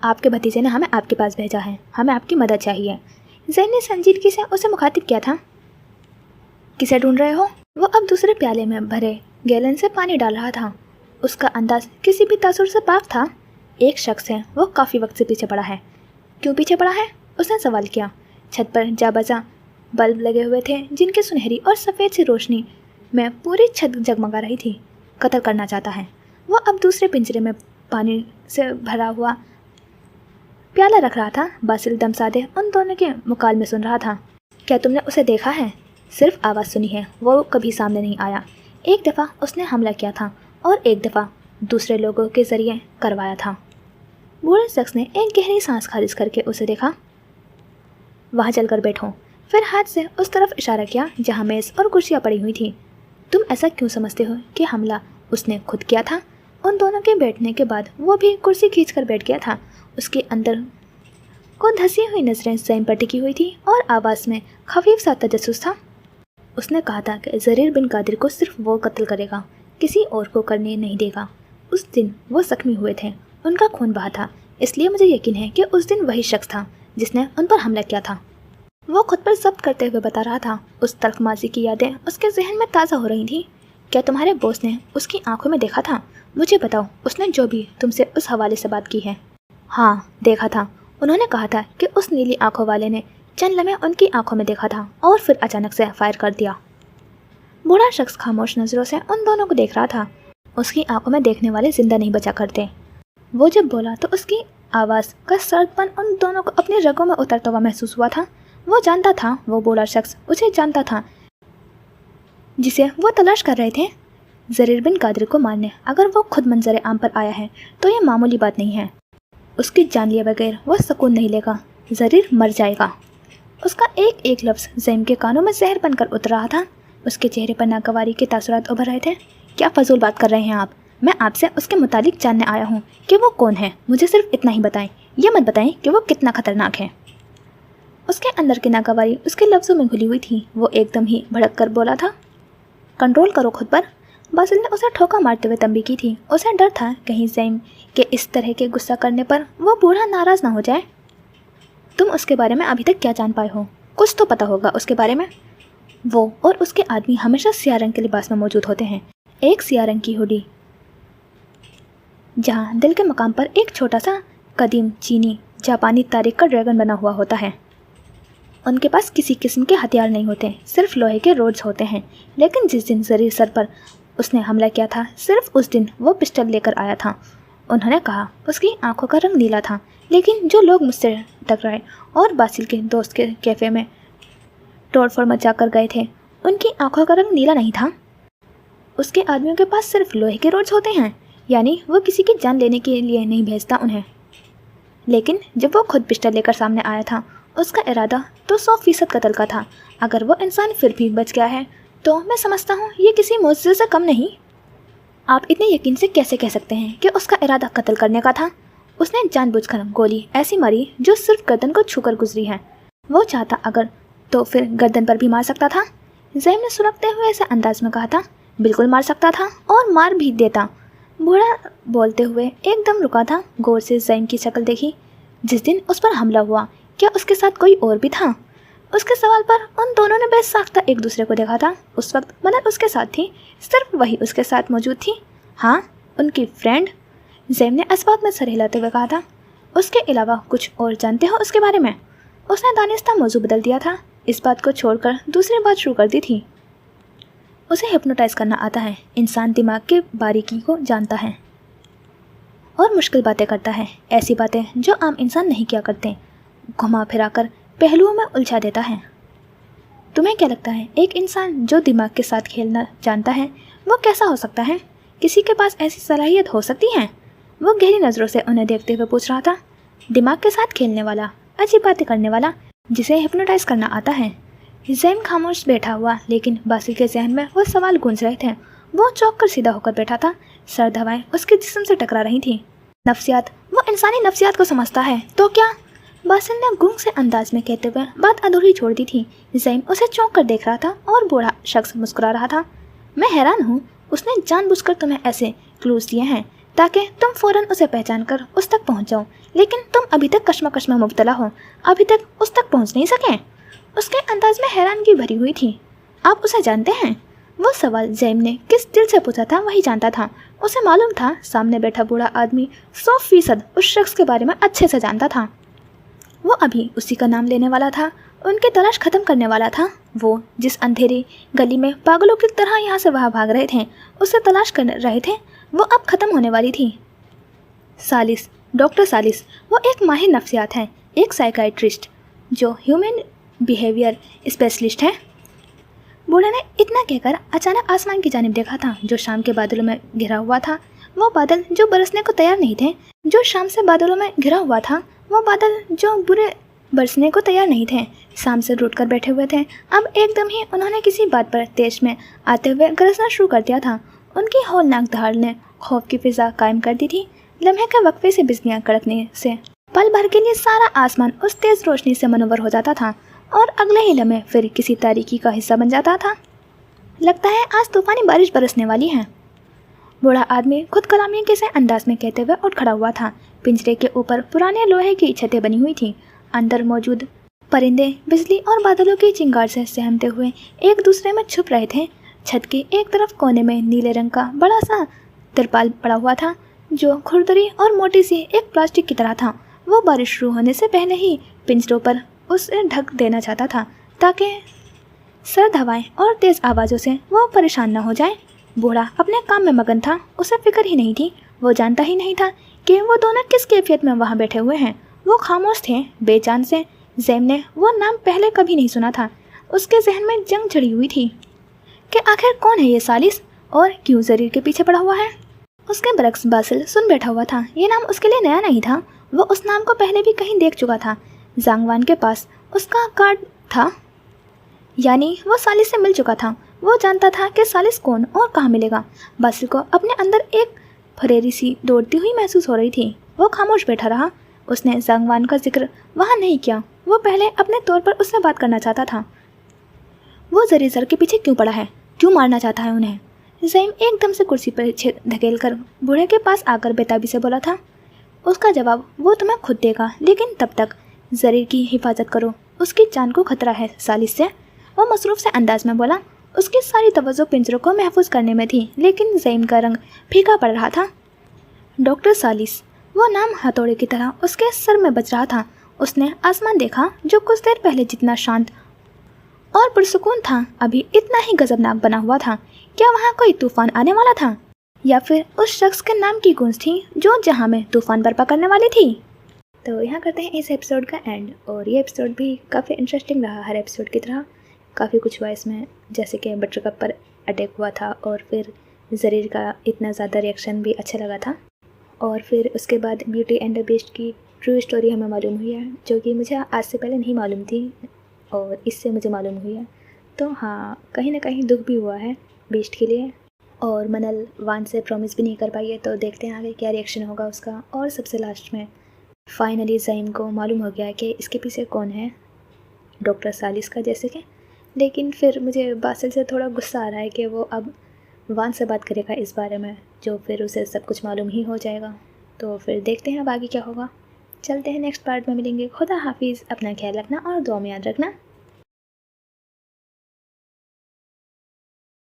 आपके भतीजे ने हमें आपके पास भेजा है, हमें आपकी मदद चाहिए। ज़ैन ने संजीदगी से उसे मुखातिब किया था। किसे ढूंढ रहे हो? वो अब दूसरे प्याले में भरे गैलन से पानी डाल रहा था। उसका अंदाज किसी भी तासुर से पाक था। एक शख्स है, वो काफ़ी वक्त से पीछे पड़ा है। क्यों पीछे पड़ा है? उसने सवाल किया। छत पर जाबजा बल्ब लगे हुए थे, जिनकी सुनहरी और सफ़ेद सी रोशनी में पूरी छत जगमगा रही थी। कत्ल करना चाहता है। वो अब दूसरे पिंजरे में पानी से भरा हुआ प्याला रख रहा था। बासिल दम साधे उन दोनों के मुकालमे सुन रहा था। क्या तुमने उसे देखा है? सिर्फ आवाज़ सुनी है, वो कभी सामने नहीं आया। एक दफ़ा उसने हमला किया था और एक दफ़ा दूसरे लोगों के ज़रिए करवाया था। बूढ़े शख्स ने एक गहरी सांस खारिज करके उसे देखा। वहाँ चलकर बैठो। फिर हाथ से उस तरफ इशारा किया जहाँ मेज़ और कुर्सियाँ पड़ी हुई थी। तुम ऐसा क्यों समझते हो कि हमला उसने खुद किया था? उन दोनों के बैठने के बाद वो भी कुर्सी खींचकर बैठ गया था। उसके अंदर को धसी हुई नज़रें ज़ैन पर टिकी हुई थी और आवाज़ में खफीफ सा तजस्सुस था। उसने कहा था कि ज़रीर बिन कादिर को सिर्फ वो कत्ल करेगा, किसी और को करने नहीं देगा। उस दिन वो जख्मी हुए थे, उनका खून बहा था, इसलिए मुझे यकीन है कि उस दिन वही शख्स था जिसने उन पर हमला किया था। वो खुद पर जब्त करते हुए बता रहा था। उस तल्ख माजी की यादें उसके जहन में ताज़ा हो रही थीं। क्या तुम्हारे बॉस ने उसकी आंखों में देखा था? मुझे बताओ, उसने जो भी तुमसे उस हवाले से बात की है। हाँ, देखा था। उन्होंने कहा था कि उस नीली आंखों वाले ने चंद लम्हे उनकी आंखों में देखा था और फिर अचानक से फायर कर दिया। बूढ़ा शख्स खामोश नज़रों से उन दोनों को देख रहा था। उसकी आंखों में देखने वाले जिंदा नहीं बचा करते। वो जब बोला तो उसकी आवाज़ का सर्दपन उन दोनों को अपनी रगों में उतरता हुआ महसूस हुआ था। वो जानता था, वो बूढ़ा शख्स उसे जानता था जिसे वो तलाश कर रहे थे। ज़रीर बिन कादिर को मारने अगर वो खुद मंजर आम पर आया है तो ये मामूली बात नहीं है। उसकी जान लिए बगैर वो सुकून नहीं लेगा। ज़रीर मर जाएगा। उसका एक एक लफ्ज़ ज़ैन के कानों में जहर बनकर उतर रहा था। उसके चेहरे पर नागवारी के तासुरात उभर रहे थे। क्या फजूल बात कर रहे हैं आप? मैं आपसे उसके मुतालिक जानने आया हूँ कि वो कौन है। मुझे सिर्फ इतना ही बताएं, ये मत बताएं कि वो कितना खतरनाक है। उसके अंदर की नागवारी उसके लफ्ज़ों में घुली हुई थी। वो एकदम ही भड़क कर बोला था, कंट्रोल करो खुद पर। बासिल ने उसे ठोका मारते हुए तंबी की थी। उसे डर था कहीं ज़ैन के इस तरह के गुस्सा करने पर वो बूढ़ा नाराज़ ना हो जाए। तुम उसके बारे में अभी तक क्या जान पाए हो? कुछ तो पता होगा उसके बारे में। वो और उसके आदमी हमेशा सियाह रंग के लिबास में मौजूद होते हैं। एक सियाह रंग की हुडी जहाँ दिल के मकाम पर एक छोटा सा कदीम चीनी जापानी तारीख का ड्रैगन बना हुआ होता है। उनके पास किसी किस्म के हथियार नहीं होते, सिर्फ लोहे के रोड्स होते हैं। लेकिन जिस दिन ज़रीर सर पर उसने हमला किया था, सिर्फ उस दिन वो पिस्टल लेकर आया था। उन्होंने कहा उसकी आंखों का रंग नीला था, लेकिन जो लोग मुझसे टकराए और बासिल के दोस्त के कैफ़े में तोड़फोड़ मचा कर गए थे, उनकी आंखों का रंग नीला नहीं था। उसके आदमियों के पास सिर्फ लोहे के रोड्स होते हैं, यानी वो किसी की जान लेने के लिए नहीं भेजता उन्हें। लेकिन जब वो खुद पिस्टल लेकर सामने आया था, उसका इरादा तो 100% कत्ल का था। अगर वो इंसान फिर भी बच गया है तो मैं समझता हूँ ये किसी मोज़े से कम नहीं। आप इतने यकीन से कैसे कह सकते हैं कि उसका इरादा कत्ल करने का था? उसने जानबूझकर गोली ऐसी मारी जो सिर्फ गर्दन को छूकर गुजरी है। वो चाहता अगर तो फिर गर्दन पर भी मार सकता था। ज़ैन ने सुलगते हुए ऐसे अंदाज में कहा था, बिल्कुल मार सकता था और मार भी देता। बूढ़ा बोलते हुए एकदम रुका था। गौर से ज़ैन की शक्ल देखी। जिस दिन उस पर हमला हुआ, क्या उसके साथ कोई और भी था? उसके सवाल पर उन दोनों ने बेसाख्ता एक दूसरे को देखा था। उस वक्त मदन उसके साथ थी, सिर्फ वही उसके साथ मौजूद थी। हाँ, उनकी फ्रेंड। ज़ैन ने इस बात में सर हिलाते हुए कहा था, उसके अलावा कुछ और जानते हो उसके बारे में? उसने दानिस्ता मौजू बदल दिया था, इस बात को छोड़कर दूसरी बात शुरू कर दी थी। उसे हिप्नोटाइज करना आता है, इंसान दिमाग की बारीकी को जानता है और मुश्किल बातें करता है, ऐसी बातें जो आम इंसान नहीं किया करते, घुमा फिरा कर पहलुओं में उलझा देता है। तुम्हें क्या लगता है एक इंसान जो दिमाग के साथ खेलना जानता है वो कैसा हो सकता है? किसी के पास ऐसी सलाहियत हो सकती है? वो गहरी नज़रों से उन्हें देखते हुए पूछ रहा था। दिमाग के साथ खेलने वाला, अजीब बातें करने वाला, जिसे हिप्नोटाइज करना आता है। ज़ैम खामोश बैठा हुआ, लेकिन बासिल के जहन में वो सवाल गूंज रहे थे। वो चौंक कर सीधा होकर बैठा था, सर्द हवाएं उसके जिस्म से टकरा रही थीं। नफ्सियात, वो इंसानी नफ्सियात को समझता है तो क्या? बासिल ने गूंग से अंदाज में कहते हुए बात अधूरी छोड़ दी थी। ज़ैम उसे चौंक कर देख रहा था और बूढ़ा शख्स मुस्कुरा रहा था। मैं हैरान हूँ, उसने जानबूझकर तुम्हें ऐसे क्लूज दिए हैं ताकि तुम फौरन उसे पहचान कर उस तक पहुँच जाओ, लेकिन तुम अभी तक कश्मकश में मुब्तला हो, अभी तक उस तक पहुँच नहीं सके। उसके अंदाज में हैरानगी भरी हुई थी। आप उसे जानते हैं? वो सवाल ज़ैम ने किस दिल से पूछा था वही जानता था। उसे मालूम था सामने बैठा बूढ़ा आदमी 100% उस शख्स के बारे में अच्छे से जानता था। वो अभी उसी का नाम लेने वाला था, उनकी तलाश ख़त्म करने वाला था। वो जिस अंधेरी गली में पागलों की तरह यहाँ से वहाँ भाग रहे थे, उसे तलाश कर रहे थे, वो अब ख़त्म होने वाली थी। सालिस, डॉक्टर सालिस, वो एक माहिर नफ्सियात है, एक साइकाइट्रिस्ट जो ह्यूमन बिहेवियर स्पेशलिस्ट है। बूढ़े ने इतना कहकर अचानक आसमान की जानिब देखा था, जो शाम के बादलों में घिरा हुआ था। वो बादल जो बरसने को तैयार नहीं थे, जो शाम से बादलों में घिरा हुआ था, वो बादल जो बुरे बरसने को तैयार नहीं थे, शाम से रूठ कर बैठे हुए थे। अब एकदम ही उन्होंने किसी बात पर तेज में आते हुए गरजना शुरू कर दिया था। उनकी हौलनाक दहाड़ ने खौफ की फिजा कायम कर दी थी। लम्हे के वक्फे से बिजलियां कड़कने से पल भर के लिए सारा आसमान उस तेज रोशनी से मनोवर हो जाता था और अगले ही लम्हे फिर किसी तारीकी का हिस्सा बन जाता था। लगता है आज तूफानी बारिश बरसने वाली है, बूढ़ा आदमी खुद कलामी के से अंदाज में कहते हुए उठ खड़ा हुआ था। पिंजरे के ऊपर पुराने लोहे की छतें बनी हुई थी। अंदर मौजूद परिंदे बिजली और बादलों की चिंगार से सहमते हुए एक दूसरे में छुप रहे थे। छत के एक तरफ कोने में नीले रंग का बड़ा सा तिरपाल पड़ा हुआ था, जो खुरदरी और मोटी सी एक प्लास्टिक की तरह था। वो बारिश शुरू होने से पहले ही पिंजरों पर उसे ढक देना चाहता था, ताकि सर्द हवाएं और तेज़ आवाज़ों से वो परेशान न हो जाए। बूढ़ा अपने काम में मगन था, उसे फिक्र ही नहीं थी। वो जानता ही नहीं था कि वो दोनों किस कैफियत में वहाँ बैठे हुए हैं। वो खामोश थे, बेजान से। ज़ैम ने वो नाम पहले कभी नहीं सुना था। उसके जहन में जंग चढ़ी हुई थी कि आखिर कौन है ये सालिस और क्यों ज़रीर के पीछे पड़ा हुआ है। उसके बरक्स बासिल सुन बैठा हुआ था। ये नाम उसके लिए नया नहीं था, वो उस नाम को पहले भी कहीं देख चुका था। जांगवान के पास उसका कार्ड था, यानी वो सालिस से मिल चुका था। वो जानता था कि सालिस कौन और कहाँ मिलेगा। बासिल को अपने अंदर एक फरेरी सी दौड़ती हुई महसूस हो रही थी। वो खामोश बैठा रहा। उसने जांगवान का जिक्र वहाँ नहीं किया। वो पहले अपने तौर पर उससे बात करना चाहता था। वो जरी सर के पीछे क्यों पड़ा है, क्यों मारना चाहता है उन्हें? ज़ैम एकदम से कुर्सी पर धकेल कर बूढ़े के पास आकर बेताबी से बोला था। उसका जवाब वो तुम्हें खुद देगा, लेकिन तब तक जरीर की हिफाजत करो, उसकी जान को खतरा है सालिस से। वो मसरूफ़ से अंदाज में बोला। उसकी सारी तवज्जो पिंजरों को महफूज करने में थी, लेकिन ज़ैम का रंग फीका पड़ रहा था। डॉक्टर सालिस, वो नाम हथौड़े की तरह उसके सर में बज रहा था। उसने आसमान देखा, जो कुछ देर पहले जितना शांत और पुरसुकून था, अभी इतना ही गजबनाक बना हुआ था। क्या वहाँ कोई तूफान आने वाला था, या फिर उस शख्स के नाम की गूंज थी जो जहाँ में तूफान बर्पा करने वाली थी? तो यहाँ करते हैं इस एपिसोड का एंड। और ये एपिसोड भी काफ़ी इंटरेस्टिंग रहा, हर एपिसोड की तरह। काफ़ी कुछ हुआ इसमें, जैसे कि बटरकप पर अटैक हुआ था, और फिर ज़रीर का इतना ज़्यादा रिएक्शन भी अच्छा लगा था। और फिर उसके बाद ब्यूटी एंड द बीस्ट की ट्रू स्टोरी हमें मालूम हुई है, जो कि मुझे आज से पहले नहीं मालूम थी और इससे मुझे मालूम हुई है। तो हाँ, कहीं ना कहीं दुख भी हुआ है बीस्ट के लिए। और मनल वान से प्रॉमिस भी नहीं कर पाई है, तो देखते हैं आगे क्या रिएक्शन होगा उसका। और सबसे लास्ट में फाइनली ज़ैम को मालूम हो गया कि इसके पीछे कौन है, डॉक्टर सालिस का जैसे कि। लेकिन फिर मुझे बासिल से थोड़ा गुस्सा आ रहा है कि वो अब वान से बात करेगा इस बारे में, जो फिर उसे सब कुछ मालूम ही हो जाएगा। तो फिर देखते हैं अब आगे क्या होगा। चलते हैं नेक्स्ट पार्ट में मिलेंगे। खुदा हाफिज़, अपना ख्याल रखना और दुआ में याद रखना।